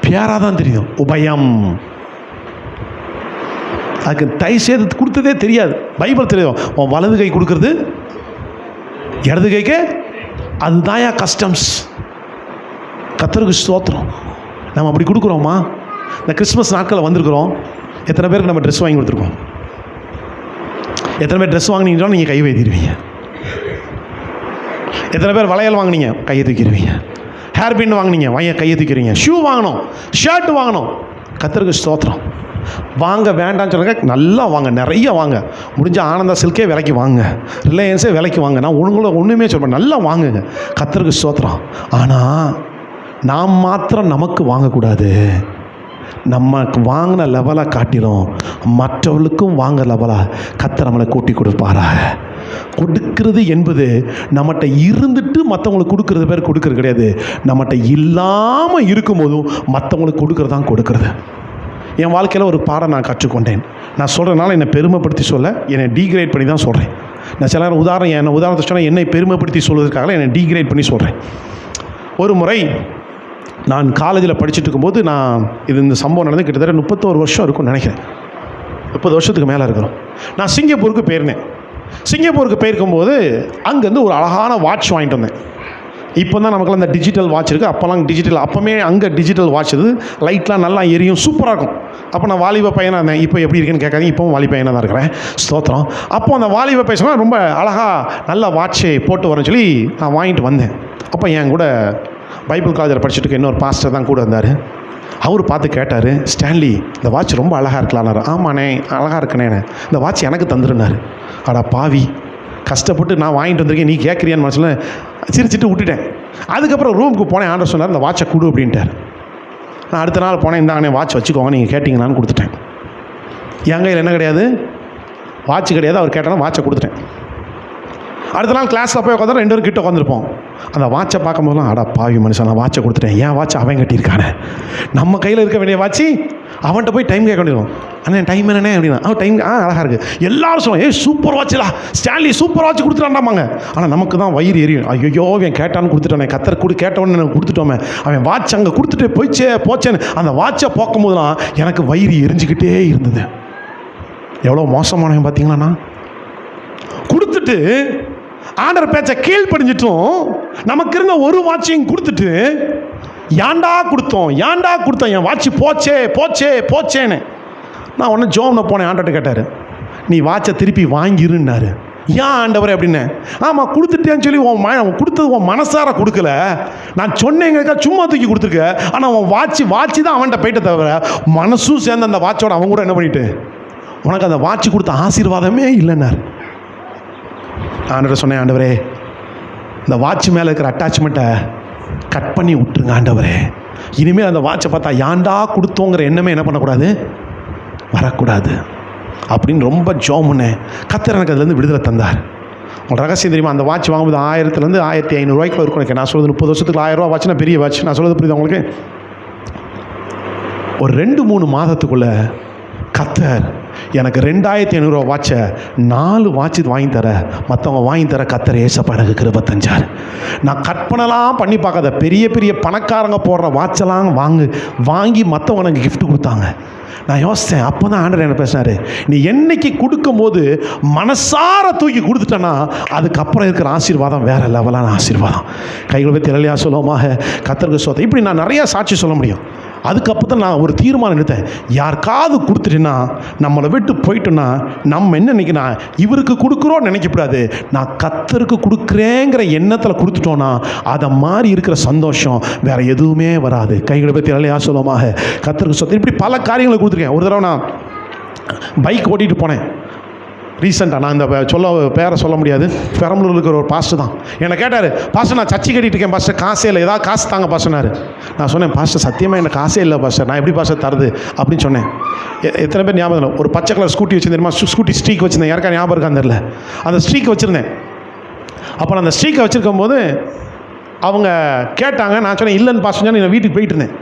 பியாராக தான் தெரியும். உபயம். அதுக்கு தை சேர்த்து கொடுத்ததே தெரியாது. பைபிள் தெரியும். உன் வலது கை கொடுக்கறது இடது கைக்கு, அதுதான் கஸ்டம்ஸ். கர்த்தருக்கு ஸ்தோத்திரம். நம்ம அப்படி கொடுக்குறோமா? இந்த கிறிஸ்மஸ் நாட்களில் வந்திருக்கிறோம். எத்தனை பேருக்கு நம்ம ட்ரெஸ் வாங்கி கொடுத்துருக்கோம்? எத்தனை பேர் ட்ரெஸ் வாங்கினீங்கன்னா நீங்கள் கை வைத்திருவீங்க? எத்தனை பேர் வளையல் வாங்கினீங்க? கையை தூக்கிடுவீங்க. ஹேர் பின் வாங்கினீங்க, கையை தூக்கிறீங்க. ஷூ வாங்கணும், ஷர்ட் வாங்கணும். கர்த்தருக்கு ஸ்தோத்திரம். வாங்க வேண்டாம்னு சொல்லுங்க, நல்லா வாங்க, நிறைய வாங்க. முடிஞ்ச ஆனந்தா சில்கே விலைக்கு வாங்க, ரிலையன்ஸே விலைக்கு வாங்க. நான் ஒன்றுமே சொல்கிறேன், நல்லா வாங்குங்க. கர்த்தருக்கு ஸ்தோத்திரம். ஆனால் நாம் மாத்திரம் நமக்கு வாங்கக்கூடாது. நமக்கு வாங்கின லெவலை காட்டிலும் மற்றவர்களுக்கும் வாங்க லெவலாக கர்த்தர் நம்மளை கூட்டி கொடுப்பாராக. கொடுக்கிறது என்பது நம்மகிட்ட இருந்துட்டு மற்றவங்களுக்கு கொடுக்கறது பேர் கொடுக்கறது கிடையாது. நம்மகிட்ட இல்லாமல் இருக்கும்போதும் மற்றவங்களுக்கு கொடுக்கறது தான் கொடுக்கறது. என் வாழ்க்கையில் ஒரு பாடம் நான் கற்றுக்கொண்டேன். நான் சொல்கிறதுனால என்னை பெருமைப்படுத்தி சொல்ல, என்னை டீக்ரேட் பண்ணி தான் சொல்கிறேன். நான் சில உதாரணத்தை சொன்னால் என்னை பெருமைப்படுத்தி சொல்வதற்காக என்னை டீக்ரேட் பண்ணி சொல்கிறேன். ஒரு முறை நான் காலேஜில் படிச்சுட்டு இருக்கும்போது இந்த சம்பவம் நடந்து கிட்டத்தட்ட 31 வருஷம் இருக்கும்னு நினைக்கிறேன். 30 வருஷத்துக்கு மேலே இருக்கிறோம். நான் சிங்கப்பூருக்கு போயிருந்தேன். சிங்கப்பூருக்கு போயிருக்கும்போது அங்கேருந்து ஒரு அழகான வாட்ச் வாங்கிட்டு வந்தேன். இப்போ தான் நமக்குலாம் இந்த டிஜிட்டல் வாட்ச் இருக்குது. அப்போல்லாம் டிஜிட்டல், அப்போமே அங்கே டிஜிட்டல் வாட்ச் இது, லைட்லாம் நல்லா எரியும், சூப்பராக இருக்கும். அப்போ நான் வாலிப பையனாக இருந்தேன். இப்போ எப்படி இருக்குன்னு கேட்காதீங்க, இப்போவும் வாலிப பையனாக தான் இருக்கிறேன். ஸ்தோத்திரம். அப்போ அந்த வாலிப பையன் ரொம்ப அழகாக நல்ல வாட்சை போட்டு வரேன்னு சொல்லி நான் வாங்கிட்டு வந்தேன். அப்போ என் கூட பைபிள் காலேஜில் படிச்சுட்டு இன்னொரு பாஸ்டர் தான் கூட இருந்தார். அவர் பார்த்து கேட்டார், ஸ்டான்லி இந்த வாட்ச் ரொம்ப அழகாக இருக்கலான்னாரு. ஆமாண்ணே, அழகாக இருக்குண்ணே, இந்த வாட்ச் எனக்கு தந்துருனாரு. அடா பாவி, கஷ்டப்பட்டு நான் வாங்கிட்டு வந்திருக்கேன், நீ கேட்குறியான்னு மனசில் சிரிச்சிட்டு விட்டுட்டேன். அதுக்கப்புறம் ரூமுக்கு போனேன். ஆண்டர் சொன்னார், இந்த வாட்சை கொடு அப்படின்ட்டார். நான் அடுத்த நாள் போனேன், இந்தாங்கண்ணே வாட்ச் வச்சுக்கோங்க, நீங்கள் கேட்டிங்களான்னு கொடுத்துட்டேன். என் கையில் என்ன கிடையாது? வாட்ச் கிடையாது. அவர் கேட்டாலும் வாட்சை கொடுத்துட்டேன். அடுத்த நாள் கிளாஸில் போய் உட்காந்து 2 பேரும் கிட்ட உட்காந்துருப்போம். அந்த வாட்சை பார்க்கும்போதுலாம், அடா பாவி மனுஷன், நான் வாட்சை கொடுத்துட்டேன், ஏன் வாட்ச் அவன் கட்டியிருக்கானே, நம்ம கையில் இருக்க வேண்டிய வாட்சி அவன்கிட்ட போய் டைம் கேட்க வேண்டியது. அண்ணே டைம் என்னண்ணே அப்படின்னா, டைம் அழகாக இருக்குது. எல்லாரும் சொல்லுவாங்க, சூப்பர் வாட்சிலா, ஸ்டான்லி சூப்பர் வாட்ச் கொடுத்துட்டாண்டாமாங்க. ஆனால் நமக்கு தான் வயிறு எரியும். ஐயோ அவன் கேட்டான்னு கொடுத்துட்டானே, கத்தர் கேட்டவொன்னு எனக்கு கொடுத்துட்டோமே, அவன் வாட்ச் அங்கே கொடுத்துட்டு போச்சேன்னு அந்த வாட்சை பார்க்கும்போதுலாம் எனக்கு வயிறு எரிஞ்சிக்கிட்டே இருந்தது. எவ்வளோ மோசமானவன் பார்த்தீங்களாண்ணா. கொடுத்துட்டு ஆண்டவர் பேச்சை கீழ்ப்படிஞ்சிட்டும் நமக்கு இருந்த ஒரு வாட்சையும் கொடுத்துட்டு ஏன்டா கொடுத்தோம் என் வாட்சி போச்சேன்னு நான் ஒன்று ஜோம்னு போனேன். ஆண்டவர்கிட்ட கேட்டார், நீ வாட்சை திருப்பி வாங்கிருன்னாரு. ஏன் ஆண்டவரே அப்படின்னு. ஆமாம் கொடுத்துட்டேன்னு சொல்லி உன் கொடுத்தது உன் மனசார கொடுக்கல, நான் சொன்னேங்க சும்மா தூக்கி கொடுத்துருக்க. ஆனால் உன் வாட்சி தான் அவன்கிட்ட போயிட்ட தவிர மனசும் சேர்ந்து அந்த வாட்சோட அவன் கூட என்ன பண்ணிட்டு உனக்கு அந்த வாட்சி கொடுத்த ஆசீர்வாதமே இல்லைன்னாரு. ஆண்டவர் சொன்னேன், ஆண்டவரே இந்த வாட்ச் மேலே இருக்கிற அட்டாச்மெண்ட்டை கட் பண்ணி விட்டுருங்க ஆண்டவரே. இனிமேல் அந்த வாட்சை பார்த்தா ஏன்டா கொடுத்தோங்கிற எண்ணமே என்ன பண்ணக்கூடாது, வரக்கூடாது அப்படின்னு ரொம்ப ஜோம் பண்ணேன். கர்த்தர் எனக்கு அதுலேருந்து விடுதலை தந்தார். உங்கள் ரகசியம் தெரியுமா? அந்த வாட்ச் வாங்கும்போது 1000 1500 ரூபாய்க்குள்ள இருக்கும் எனக்கு. நான் சொல்கிறது 30 வருஷத்துக்கு 1000 ரூபா வாட்ச்னா பெரிய வாட்ச். நான் சொல்கிறது புரியுது உங்களுக்கு? ஒரு 2-3 மாதத்துக்குள்ளே கர்த்தர் எனக்கு 2500 ரூபா வாட்சை 4 வாட்ச் வாங்கி தர, மற்றவங்க வாங்கி தர கர்த்தர் ஏசப்பா எனக்கு கிருபை தந்தார். நான் கற்பனைலாம் பண்ணி பார்க்காத பெரிய பெரிய பணக்காரங்க போடுற வாட்செல்லாம் வாங்கி மற்றவங்க எனக்கு கிஃப்ட் கொடுத்தாங்க. நான் யோசித்தேன். அப்போ தான் ஆண்டவர் என்ன பேசினார், நீ என்னைக்கு கொடுக்கும்போது மனசார தூக்கி கொடுத்துட்டேன்னா அதுக்கப்புறம் இருக்கிற ஆசீர்வாதம் வேறு லெவலான ஆசீர்வாதம். கைகளை பற்றி எல்லாம் சொல்லுவோமாக கர்த்தருக்கு ஸ்தோத்திரம். இப்படி நான் நிறையா சாட்சி சொல்ல முடியும். அதுக்கப்புறம் தான் நான் ஒரு தீர்மானம் எடுத்தேன், யாருக்காவது கொடுத்துட்டேன்னா, நம்மளை விட்டு போயிட்டோன்னா, நம்ம என்ன நினைக்கினா இவருக்கு கொடுக்குறோன்னு நினைக்கக்கூடாது, நான் கர்த்தருக்கு கொடுக்குறேங்கிற எண்ணத்தில் கொடுத்துட்டோன்னா அதை மாதிரி இருக்கிற சந்தோஷம் வேற எதுவுமே வராது. கைகளை பற்றி இல்லையா சொல்லுவாங்க, கர்த்தருக்கு சொத்து. இப்படி பல காரியங்களை கொடுத்துருக்கேன். ஒரு தடவை நான் பைக் ஓட்டிகிட்டு போனேன் ரீசெண்டாக. நான் இந்த பேரை சொல்ல முடியாது, பெரம்பலூரில் இருக்கிற ஒரு பாஸ்டர் தான் என்னை கேட்டார், பாஸ்டர் நான் சர்ச்சை கட்டிட்டு இருக்கேன் பாஸ்டர், காசே இல்லை, ஏதாவது காசு தாங்க பாஸ்டர்னாரு. நான் சொன்னேன், பாஸ்டர் சத்தியமாக எனக்கு காசே இல்லை பாஸ்டர், நான் எப்படி பாஸ்டர் தருது அப்படின்னு சொன்னேன். எத்தனை பேர் ஞாபகம் இல்லை, ஒரு பச்சை கலர் ஸ்கூட்டி வச்சுருந்தேன், ஸ்கூட்டி ஸ்ட்ரீக் வச்சுருந்தேன், யாருக்கா ஞாபகம் இருக்கான்னு தெரியல, அந்த ஸ்ட்ரீக் வச்சுருந்தேன். அப்போ நான் அந்த ஸ்ட்ரீக்கை வச்சுருக்கும் போது அவங்க கேட்டாங்க, நான் சொன்னேன் இல்லைன்னு பாஸ்டர் சொன்னேன், நான் வீட்டுக்கு போயிட்டு இருந்தேன்.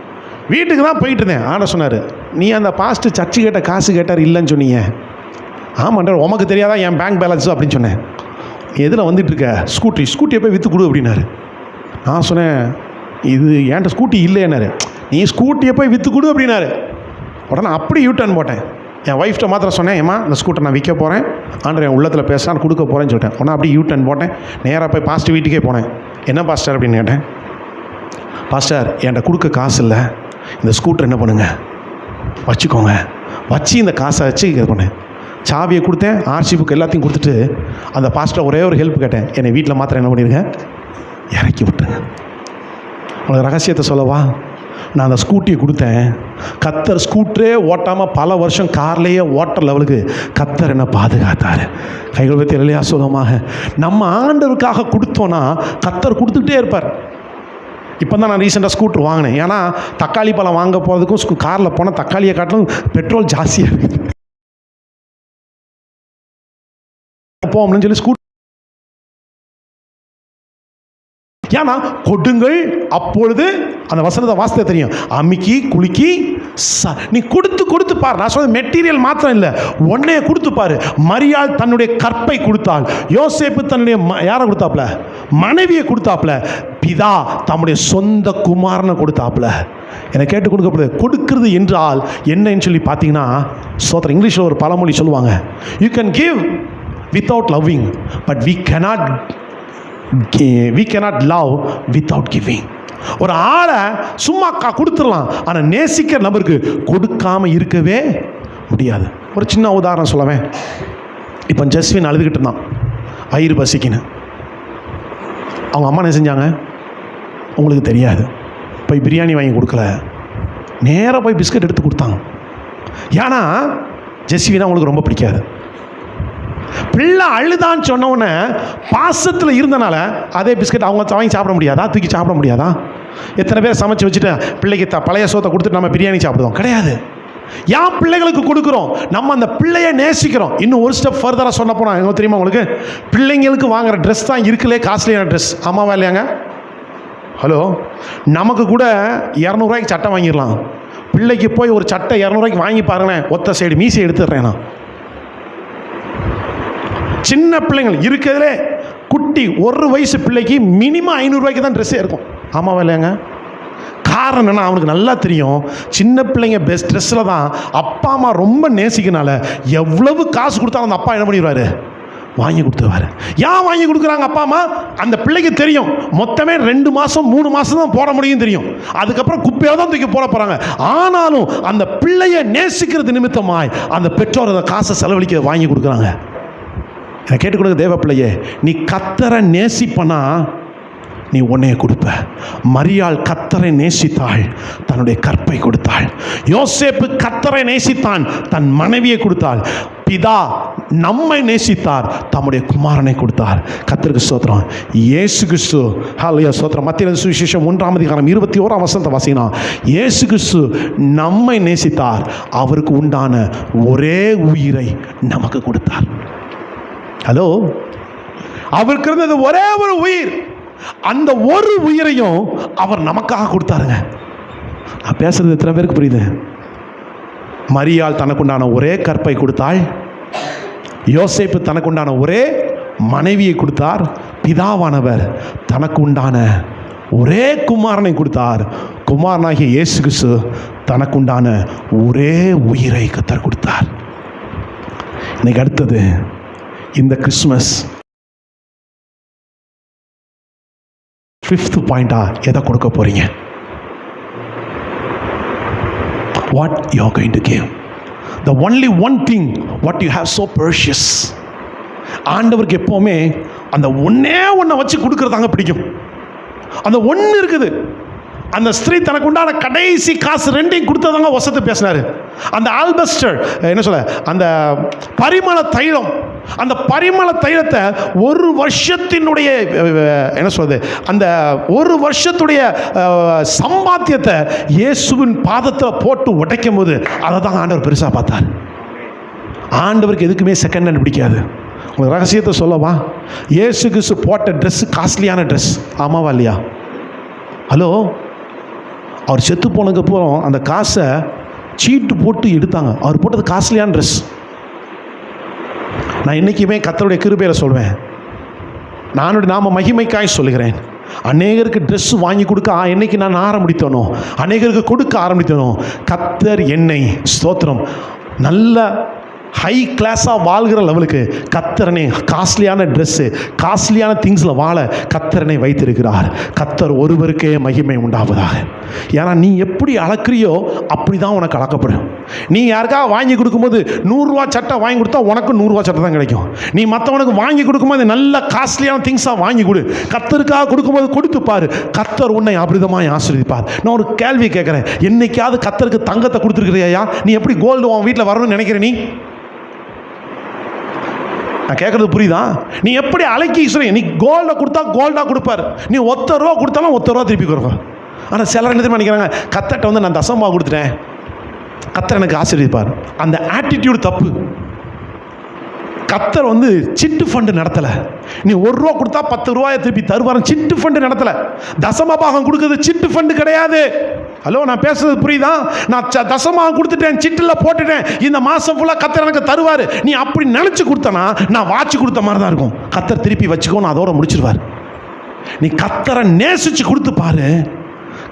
வீட்டுக்கு தான் போயிட்டு இருந்தேன். ஆனா சொன்னார், நீ அந்த பாஸ்டர் சர்ச்சு கேட்ட காசு கேட்டார் இல்லைன்னு சொன்னீங்க. ஆமாண்ட, உமக்கு தெரியாதா என் பேங்க் பேலன்ஸ் அப்படின்னு சொன்னேன். எதில் வந்துட்டுருக்க? ஸ்கூட்டியை போய் விற்று கொடு அப்படின்னாரு. நான் சொன்னேன், இது என்கிட்ட ஸ்கூட்டி இல்லைன்னாரு. நீ ஸ்கூட்டியை போய் விற்று கொடு அப்படின்னாரு. உடனே அப்படி யூட்டர்ன் போட்டேன். என் ஒய்ஃப்ட்ட மாத்திரம் சொன்னேன், ஏம்மா இந்த ஸ்கூட்டரை நான் விற்க போகிறேன், ஆண்டர் என் உள்ளத்தில் பேசுகிறான்னு கொடுக்க போகிறேன்னு சொல்லிட்டேன். உடனே அப்படி யூட்டர்ன் போட்டேன். நேராக போய் பாஸ்டர் வீட்டுக்கே போனேன். என்ன பாஸ்டர் அப்படின்னு கேட்டேன். பாஸ்டர் என்கிட்ட கொடுக்க காசு இல்லை, இந்த ஸ்கூட்டர் என்ன பண்ணுங்க வச்சுக்கோங்க, வச்சு இந்த காசை வச்சு இது பண்ணேன். சாவியை கொடுத்தேன், ஆர்சி புக் எல்லாத்தையும் கொடுத்துட்டு அந்த பாஸ்டர் ஒரே ஒரு ஹெல்ப் கேட்டேன், என்னை வீட்டில் மாத்திரம் என்ன பண்ணிடுங்க, இறக்கி விட்டுருங்க. உங்களுக்கு ரகசியத்தை சொல்லவா, நான் அந்த ஸ்கூட்டியை கொடுத்தேன். கர்த்தர் ஸ்கூட்டரே ஓட்டாமல் பல வருஷம் கார்லேயே ஓட்டுற லெவலுக்கு கர்த்தர் என்ன பாதுகாத்தார். கைகள் பற்றி இல்லையா சுகமாக. நம்ம ஆண்டவருக்காக கொடுத்தோன்னா கர்த்தர் கொடுத்துக்கிட்டே இருப்பார். இப்போ தான் நான் ரீசெண்டாக ஸ்கூட்டர் வாங்கினேன். ஏன்னா தக்காளி பழம் வாங்க போகிறதுக்கும் காரில் போனால் தக்காளியை காட்டிலும் பெட்ரோல் ஜாஸ்தியாக இருக்குது போம்னு சொல்லி ஸ்கூட்டர். ஏன்னா கொடுங்கள் அப்பொழுது, அந்த வசனத்தை வாசித்த தெரியும், அமுக்கி குலுக்கி நீ கொடுத்து பார். நான் சொல்றது மெட்டீரியல் மாத்திரம் இல்லை, ஒன்னைய கொடுத்து பாரு. மரியாள் தன்னுடைய கற்பை கொடுத்தாள், யோசேப்பு தன்னுடைய யாரை கொடுத்தாப்புல, மனைவியை கொடுத்தாப்புல, பிதா தம்முடைய சொந்த குமாரனை கொடுத்தாப்புல. என்னை கேட்டு கொடுக்கப்படுது. கொடுக்கிறது என்றால் என்னன்னு சொல்லி பார்த்தீங்கன்னா, சோத்திரம் இங்கிலீஷில் ஒரு பழமொழி சொல்லுவாங்க, you can give without loving, but we cannot love without giving. ஒரு ஆளை சும்மா கொடுத்துடலாம், ஆனால் நேசிக்கிற நபருக்கு கொடுக்காம இருக்கவே முடியாது. ஒரு சின்ன உதாரணம் சொல்லுவேன். இப்போ ஜஸ்வின் அழுதுகிட்டு இருந்தான், வயிறு பசிக்குன்னு. அவங்க அம்மா என்ன செஞ்சாங்க உங்களுக்கு தெரியாது, போய் பிரியாணி வாங்கி கொடுக்கல, நேராக போய் பிஸ்கட் எடுத்து கொடுத்தாங்க. ஏன்னா ஜஸ்வினா அவங்களுக்கு ரொம்ப பிடிக்காது. பிள்ளை அழுதான்னு சொன்னோன்னே பாசத்தில் இருந்தனால அதே பிஸ்கட் அவங்க வாங்கி சாப்பிட முடியாதா, தூக்கி சாப்பிட முடியாதா? எத்தனை பேர் சமைச்சு வச்சுட்டு பிள்ளைக்கு பழைய சோத்தை கொடுத்துட்டு நம்ம பிரியாணி சாப்பிடுவோம்? கிடையாது. யான் பிள்ளைகளுக்கு கொடுக்குறோம், நம்ம அந்த பிள்ளையை நேசிக்கிறோம். இன்னும் ஒரு ஸ்டெப் ஃபர்தராக சொன்ன போனால் என்ன தெரியுமா உங்களுக்கு, பிள்ளைங்களுக்கு வாங்குற ட்ரெஸ் தான் இருக்குல்லே காஸ்ட்லியான ட்ரெஸ். ஆமாவா இல்லையாங்க? ஹலோ, நமக்கு கூட 200 ரூபாய்க்கு சட்டை வாங்கிடலாம். பிள்ளைக்கு போய் ஒரு சட்டை 200 ரூபாய்க்கு வாங்கி பாருங்களேன், ஒத்த சைடு மீசி எடுத்துடுறேன் நான். சின்ன பிள்ளைங்கள் இருக்கிறதுலே குட்டி 1 வயசு பிள்ளைக்கு மினிமம் 500 ரூபாய்க்கு தான் ட்ரெஸ்ஸே இருக்கும். ஆமாவா இல்லையாங்க? காரணம் என்னன்னா, அவனுக்கு நல்லா தெரியும் சின்ன பிள்ளைங்க பெஸ்ட் ட்ரெஸ்ஸில் தான் அப்பா அம்மா ரொம்ப நேசிக்கனால எவ்வளவு காசு கொடுத்தாலும் அந்த அப்பா என்ன பண்ணிடுவார், வாங்கி கொடுத்துருவார். ஏன் வாங்கி கொடுக்குறாங்க அப்பா அம்மா? அந்த பிள்ளைக்கு தெரியும் மொத்தமே 2 மாதம் 3 மாதம் தான் போட முடியும் தெரியும், அதுக்கப்புறம் குப்பையாக தான் தூக்கி போட போகிறாங்க. ஆனாலும் அந்த பிள்ளையை நேசிக்கிறது நிமித்தமாய் அந்த பெற்றோர் அந்த காசை செலவழிக்க வாங்கி கொடுக்குறாங்க. என்னை கேட்டுக்கொடுங்க தேவ பிள்ளையே, நீ கர்த்தரை நேசிப்பனா நீ உன்னைய கொடுப்ப. மரியாள் கர்த்தரை நேசித்தாள், தன்னுடைய கற்பை கொடுத்தாள். யோசேப்பு கர்த்தரை நேசித்தான், தன் மனைவியை கொடுத்தாள். பிதா நம்மை நேசித்தார், தம்முடைய குமாரனை கொடுத்தார். கர்த்தருக்கு ஸ்தோத்திரம். இயேசு கிறிஸ்து, ஹல்லேலூயா ஸ்தோத்திரம். மத்திய சுவிசேஷம் 1ஆம் அதிகாரம் 21ஆம் வசனத்தை வாசினா, இயேசு கிறிஸ்து நம்மை நேசித்தார், அவருக்கு உண்டான ஒரே உயிரை நமக்கு கொடுத்தார். ஹலோ, அவருக்கு இருந்தது ஒரே ஒரு உயிர், அந்த ஒரு உயிரையும் அவர் நமக்காக கொடுத்தாருங்க. நான் பேசுறது எத்தனை பேருக்கு புரியுது? மரியாள் தனக்குண்டான ஒரே கற்பை கொடுத்தாள், யோசேப்பு தனக்குண்டான ஒரே மனைவியை கொடுத்தார், பிதாவானவர் தனக்கு உண்டான ஒரே குமாரனை கொடுத்தார். குமாரனாகிய இயேசு கிறிஸ்து தனக்குண்டான ஒரே உயிரை கர்த்தர் கொடுத்தார். இன்னைக்கு அடுத்தது இந்த கிறிஸ்மஸ் 5th பாயிண்டா எதை கொடுக்க போறீங்க? what you are going to give. The only one thing what you have so precious. ஆண்டவருக்கு எப்போவுமே அந்த ஒன்னே ஒன்றை வச்சு கொடுக்கறதாங்க பிடிக்கும். அந்த ஒன்று இருக்குது. அந்த ஸ்திரீ தனக்கு உண்டான கடைசி காசு ரெண்டையும் கொடுத்ததாங்க வசத்தை பேசினார். அந்த ஆல்பஸ்டர் என்ன சொல்ல, அந்த பரிமள தைலம், அந்த பரிமள தைலத்தை ஒரு வருஷத்தினுடைய என்ன சொல்றது, அந்த ஒரு வருஷத்துடைய சம்பாத்தியத்தை இயேசுவின் பாதத்தில் போட்டு உடைக்கும் போது அதை தான் ஆண்டவர் பெருசாக பார்த்தார். ஆண்டவருக்கு எதுக்குமே செகண்ட் ஹேண்ட் பிடிக்காது. உங்களுக்கு ரகசியத்தை சொல்லவா? இயேசு கிறிஸ்து போட்ட ட்ரெஸ் காஸ்ட்லியான ட்ரெஸ், ஆமாவா இல்லையா? ஹலோ, அவர் செத்து போனதுக்கப்புறம் அந்த காசை சீட்டு போட்டு எடுத்தாங்க. அவர் போட்டது காஸ்ட்லியான ட்ரெஸ். நான் என்றைக்குமே கர்த்தருடைய கிருபையில் சொல்வேன், நானுடைய நாம மகிமைக்காய் சொல்லுகிறேன். அநேகருக்கு ட்ரெஸ் வாங்கி கொடுக்க என்னைக்கு நான் ஆரம்பித்தனோ, அநேகருக்கு கொடுக்க ஆரம்பித்தனோ, கர்த்தர் என்னை ஸ்தோத்திரம் நல்ல ஹை கிளாஸாக வாழ்கிற லெவலுக்கு கர்த்தரனை காஸ்ட்லியான ட்ரெஸ்ஸு, காஸ்ட்லியான திங்ஸில் வாழ கர்த்தரனை வைத்திருக்கிறார். கர்த்தர் ஒருவருக்கே மகிமை உண்டாவதாக. ஏன்னா நீ எப்படி அளக்குறியோ அப்படி தான் உனக்கு அளக்கப்படும். நீ யாருக்காக வாங்கி கொடுக்கும்போது 100 ரூபா சட்டை வாங்கி கொடுத்தா உனக்கு 100 ரூபா சட்டை தான் கிடைக்கும். நீ மற்றவனுக்கு வாங்கி கொடுக்கும்போது நல்ல காஸ்ட்லியான திங்ஸாக வாங்கி கொடு. கர்த்தருக்காக கொடுக்கும்போது கொடுத்து பாரு, கர்த்தர் உன்னை அபிரிதமாக ஆசீர்வதிப்பார். நான் ஒரு கேள்வி கேட்குறேன், என்னைக்காவது கர்த்தருக்கு தங்கத்தை கொடுத்துருக்கிறியா? நீ எப்படி கோல்டு உன் வீட்டில் வரணும்னு நினைக்கிற? நான் கேட்குறது புரியுதா? நீ எப்படி அழைக்கி ஈஸ்வரன், நீ கோல்டை கொடுத்தா கோல்டாக கொடுப்பார். நீ ₹1 கொடுத்தாலும் ₹1 திருப்பி கொடுக்கும். ஆனால் சிலர் என்ன நினைக்கிறாங்க, கர்த்தர்ட்ட வந்து நான் தசமாக கொடுத்துட்டேன், கர்த்தர் எனக்கு ஆசீர்வதிப்பார். அந்த ஆட்டிடியூட் தப்பு. கர்த்தர் வந்து சிட்டு ஃபண்டு நடத்தலை. நீ ₹1 கொடுத்தா ₹10 திருப்பி தருவார். சிட்டு ஃபண்டு நடத்தலை. தசமபாகம் கொடுக்குறது சிட்டு ஃபண்டு கிடையாது. ஹலோ, நான் பேசுறது புரியுதா? நான் தசமாக கொடுத்துட்டேன், சிட்டில் போட்டுட்டேன், இந்த மாதம் ஃபுல்லாக கர்த்தர் எனக்கு தருவார். நீ அப்படி நினச்சி கொடுத்தனா நான் வாட்சி கொடுத்த மாதிரி தான் இருக்கும். கர்த்தர் திருப்பி வச்சுக்கோன்னு அதோட முடிச்சிருவார். நீ கர்த்தரை நேசிச்சு கொடுத்து பாரு,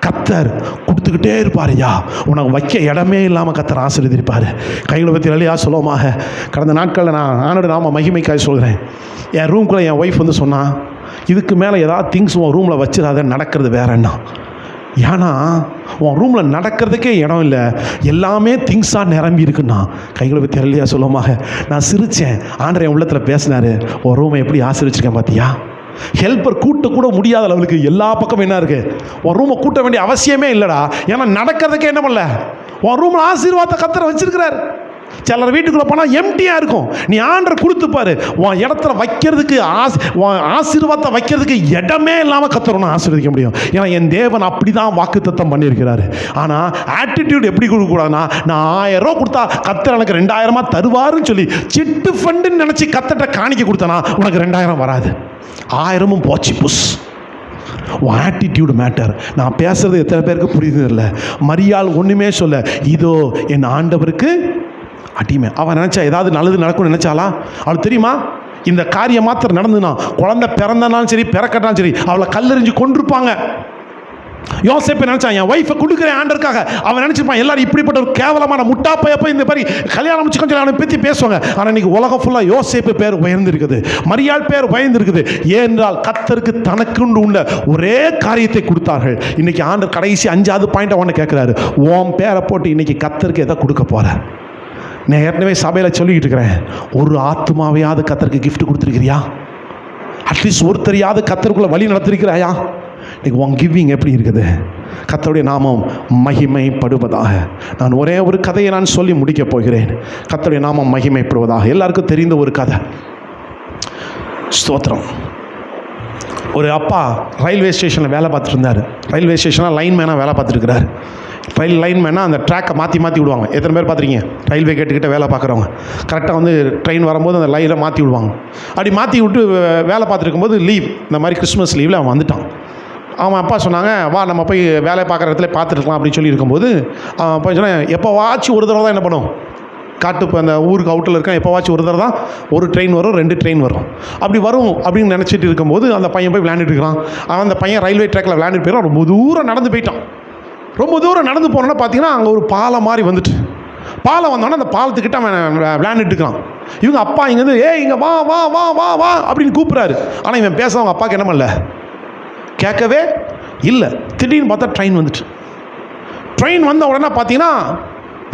கர்த்தர் கொடுத்துக்கிட்டே இருப்பாருயா. உனக்கு வைக்க இடமே இல்லாமல் கர்த்தர் ஆசீர்வதிப்பார். கைகளை பற்றி இல்லையா சொல்லுவோமாக. கடந்த நாட்களில் நான் ஆனோட நாம மகிமைக்காக சொல்கிறேன். என் ரூம்குள்ளே என் ஒய்ஃப் வந்து சொன்னான், இதுக்கு மேலே ஏதாவது திங்ஸ் உன் ரூமில் வச்சிடாத, நடக்கிறது வேற என்ன. ஏன்னா உன் ரூமில் நடக்கிறதுக்கே இடம் இல்லை, எல்லாமே திங்ஸாக நிரம்பி இருக்குன்னா. கைகளை பற்றி இல்லையா சொல்லுவோமாக. நான் சிரித்தேன். ஆண்டவர் என் உள்ளத்தில் பேசினார், உன் ரூமை எப்படி ஆசீர்வச்சிருக்கேன் பார்த்தியா? ஹெல்ப்பர் கூட்ட கூட முடியாத அளவுக்கு எல்லா பக்கமும் என்ன இருக்குது. உன் ரூமை கூட்ட வேண்டிய அவசியமே இல்லைடா. ஏன்னா நடக்கிறதுக்கே என்ன பண்ணல, உன் ரூமில் ஆசீர்வாதத்தை கர்த்தர் வச்சிருக்கிறார். சிலர் வீட்டுக்குள்ளே போனால் எம்டியாக இருக்கும். நீ ஆண்டரை கொடுத்துப்பாரு, உன் இடத்துல வைக்கிறதுக்கு ஆசீர்வாதத்தை வைக்கிறதுக்கு இடமே இல்லாமல் கர்த்தர் ஒன்று ஆசீர்வதிக்க முடியும். ஏன்னா என் தேவன் அப்படி தான் வாக்குத்தத்தம் பண்ணியிருக்கிறாரு. ஆனால் ஆட்டிடியூட் எப்படி கொடுக்கக்கூடாதுன்னா, நான் ₹1000 கொடுத்தா கர்த்தர் எனக்கு 2000 தருவாருன்னு சொல்லி சிட்டு ஃபண்டுன்னு நினச்சி கர்த்தர்ட்ட காணிக்க கொடுத்தனா உனக்கு 2000 வராது. 1000 போச்சு புஷ். உன் ஆட்டிடியூடு மேட்டர். நான் பேசுறது எத்தனை பேருக்கு புரியுது இல்லை? மரியாள் ஒன்றுமே சொல்ல, இதோ என் ஆண்டவருக்கு அடிமை. அவன் நினச்சா ஏதாவது நல்லது நடக்கும்னு நினச்சாலா? அவளுக்கு தெரியுமா இந்த காரியம் மாத்திரம் நடந்துனா, குழந்தை பிறந்தனாலும் சரி பிறக்கட்டாலும் சரி அவளை கல்லெறிஞ்சு கொண்டிருப்பாங்க. யோசேப்பு நினச்சான், என் ஒய்ஃபை கொடுக்குறேன் ஆண்டருக்காக. அவன் நினச்சிருப்பான், எல்லாரும் இப்படிப்பட்ட ஒரு கேவலமான முட்டாப்பையப்போ இந்த மாதிரி கல்யாணம் முடிச்சு கொஞ்சம் அவனை பற்றி பேசுவாங்க. ஆனால் இன்னைக்கு உலகம் ஃபுல்லாக யோசேப்பு பேர் உயர்ந்திருக்குது, மரியாள் பேர் உயர்ந்திருக்குது. ஏனென்றால் கர்த்தருக்கு தனக்குண்டு உள்ள ஒரே காரியத்தை கொடுத்தார்கள். இன்னைக்கு ஆண்டர் கடைசி 5வது பாயிண்ட் அவனை கேட்குறாரு, உன் பேரை போட்டு இன்னைக்கு கர்த்தருக்கு எதை கொடுக்க போற? நான் ஏற்கனவே சபையில் சொல்லிக்கிட்டு இருக்கிறேன், ஒரு ஆத்மாவையாவது கர்த்தருக்கு கிஃப்ட் கொடுத்துருக்கிறியா? அட்லீஸ்ட் ஒருத்தரையாவது கர்த்தருக்குள்ள வழி நடத்திருக்கிறாயா? இன்னைக்கு உன் கிவிங் எப்படி இருக்குது? கர்த்தருடைய நாமம் மகிமைப்படுவதாக. நான் ஒரே ஒரு கதையை நான் சொல்லி முடிக்கப் போகிறேன். கர்த்தருடைய நாமம் மகிமைப்படுவதாக. எல்லாருக்கும் தெரிந்த ஒரு கதை. ஸ்தோத்திரம். ஒரு அப்பா ரயில்வே ஸ்டேஷனில் வேலை பார்த்துட்டு இருந்தார். ரயில்வே ஸ்டேஷனில் லைன்மேனாக வேலை பார்த்துருக்கிறார். ரயில் லைன்மேனாக அந்த ட்ராக்கை மாற்றி விடுவாங்க. எத்தனை பேர் பார்த்துருக்கீங்க? ரயில்வே கேட்டுக்கிட்ட வேலை பார்க்குறவங்க கரெக்டாக வந்து ட்ரெயின் வரும்போது அந்த லைனை மாற்றி விடுவாங்க. அப்படி மாற்றி விட்டு வேலை பார்த்துருக்கும்போது லீவ், இந்த மாதிரி கிறிஸ்மஸ் லீவில் அவன் வந்துட்டான். அவன் அப்பா சொன்னாங்க, வா நம்ம போய் வேலை பார்க்குற இடத்துல பார்த்துருக்கலாம் அப்படின்னு சொல்லி இருக்கும்போது அவன் போய் சொன்னேன், எப்போ வாச்சு ஒரு தடவை தான் என்ன பண்ணும், காட்டு அந்த ஊருக்கு அவுட்டில் இருக்கான், எப்போ வாச்சு ஒரு தடவை தான் ஒரு ட்ரெயின் வரும், 2 ட்ரெயின் வரும். அப்படி வரும் அப்படின்னு நினச்சிட்டு இருக்கும்போது அந்த பையன் போய் விளையாண்டுட்டு இருக்கிறான். அவன் அந்த பையன் ரயில்வே ட்ராக்கில் விளையாண்டுட்டு போயிடும். ரொம்ப தூரம் நடந்து போயிட்டான். ரொம்ப தூரம் நடந்து போனோன்னா பார்த்தீங்கன்னா அங்கே ஒரு பாலம் மாதிரி வந்துட்டு, பாலம் வந்தோடனே அந்த பாலத்துக்கிட்ட அவன் விளையாண்டுட்டு இருக்கான். இவங்க அப்பா இங்கேருந்து இங்கே வா வா வா வா வா அப்படின்னு கூப்பிட்றாரு. ஆனால் இவன் பேச அவங்க அப்பாவுக்கு என்ன பண்ணல, கேட்கவே இல்லை. திடீர்னு பார்த்தா ட்ரெயின் வந்துட்டு. ட்ரெயின் வந்த உடனே பார்த்தீங்கன்னா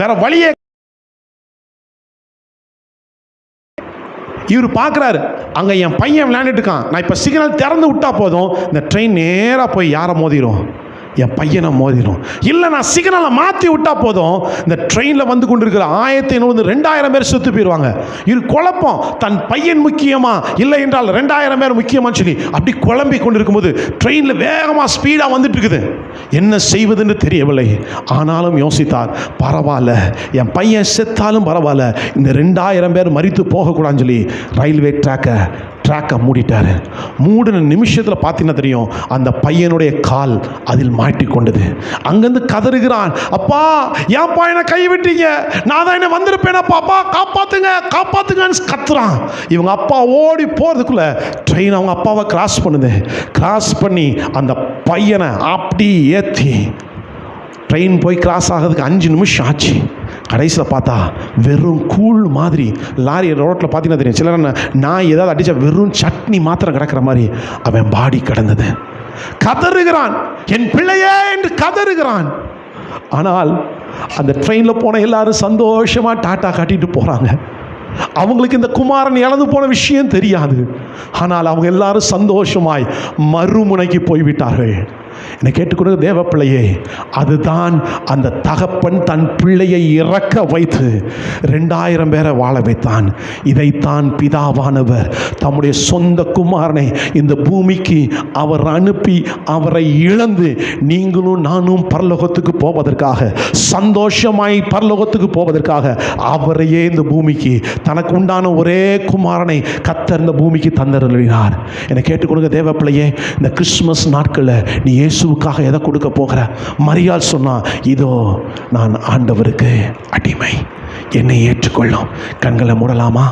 வேற வழியே. இவர் பார்க்குறாரு, அங்கே என் பையன் விளையாண்டுட்டு இருக்கான், நான் இப்போ சிக்னல் திறந்து விட்டா போதும், இந்த ட்ரெயின் நேராக போய் யாரை மோதிரும்? என் பையனை மோதிடும். இல்லை, நான் சிக்னலை மாற்றி விட்டா போதும், இந்த ட்ரெயினில் வந்து கொண்டு இருக்கிற 1500-2000 பேர் செத்து போயிடுவாங்க. இது குழப்பம். தன் பையன் முக்கியமா இல்லை என்றால் 2000 பேர் முக்கியமான்னு சொல்லி அப்படி குழம்பி கொண்டு இருக்கும்போது ட்ரெயினில் வேகமாக ஸ்பீடாக வந்துட்டு இருக்குது. என்ன செய்வதுன்னு தெரியவில்லை. ஆனாலும் யோசித்தார், பரவாயில்ல, என் பையன் செத்தாலும் பரவாயில்ல, இந்த 2000 பேர் மரித்து போகக்கூடாதுன்னு சொல்லி ரயில்வே ட்ராக்கை மூடிட்டாரு. மூடின நிமிஷத்தில் பார்த்தீங்கன்னா தெரியும், அந்த பையனுடைய கால் அதில் மாட்டிக்கொண்டது. அங்கேருந்து கதறுகிறான், அப்பா என் பையனை கை விட்டீங்க, நான் தான் என்ன வந்திருப்பேனா, பாப்பா காப்பாத்துங்க காப்பாத்துங்கன்னு கத்துறான். இவங்க அப்பா ஓடி போகிறதுக்குள்ள ட்ரெயின் அவங்க அப்பாவை கிராஸ் பண்ணுது. கிராஸ் பண்ணி அந்த பையனை அப்படி ஏற்றி ட்ரெயின் போய் கிராஸ் ஆகிறதுக்கு 5 நிமிஷம் ஆச்சு. கடைசியில் பார்த்தா வெறும் கூழ் மாதிரி லாரி ரோட்டில் பார்த்தீங்கன்னா தெரியும், சிலர் நான் ஏதாவது அடித்தா வெறும் சட்னி மாத்திரம் கிடக்கிற மாதிரி அவன் பாடி கிடந்தது. கதறுகிறான், என் பிள்ளையே என்று கதறுகிறான். ஆனால் அந்த ட்ரெயினில் போன எல்லாரும் சந்தோஷமாக டாட்டா காட்டிட்டு போகிறாங்க. அவங்களுக்கு இந்த குமாரன் இழந்து போன விஷயம் தெரியாது. ஆனால் அவங்க எல்லாரும் சந்தோஷமாய் மறுமுனைக்கு போய்விட்டார்கள். என்னை கேட்டுக்கொண்டு தேவ பிள்ளையே, அதுதான் அந்த தகப்பன் தன் பிள்ளையை இறக்க வைத்து 2000 பேரை வாழ வைத்தான். இதைத்தான் பிதாவானவர் தம்முடைய சொந்த குமாரனை இந்த பூமிக்கு அவர் அனுப்பி அவரை இழந்து நீங்களும் நானும் பரலோகத்துக்கு போவதற்காக, சந்தோஷமாய் பரலோகத்துக்கு போவதற்காக அவரையே இந்த பூமிக்கு தனக்கு உண்டான ஒரே குமாரனை கர்த்தர் இந்த பூமிக்கு தந்தருளினார். என்னை கேட்டுக்கொடுங்க தேவ பிள்ளையே, இந்த கிறிஸ்துமஸ் நாட்களில் நீ இயேசுவுக்காக எதை கொடுக்க போகிற? மரியாள் சொன்னா, இதோ நான் ஆண்டவருக்கு அடிமை, என்னை ஏற்றுக்கொள்ளும். கண்களை மூடலாமா?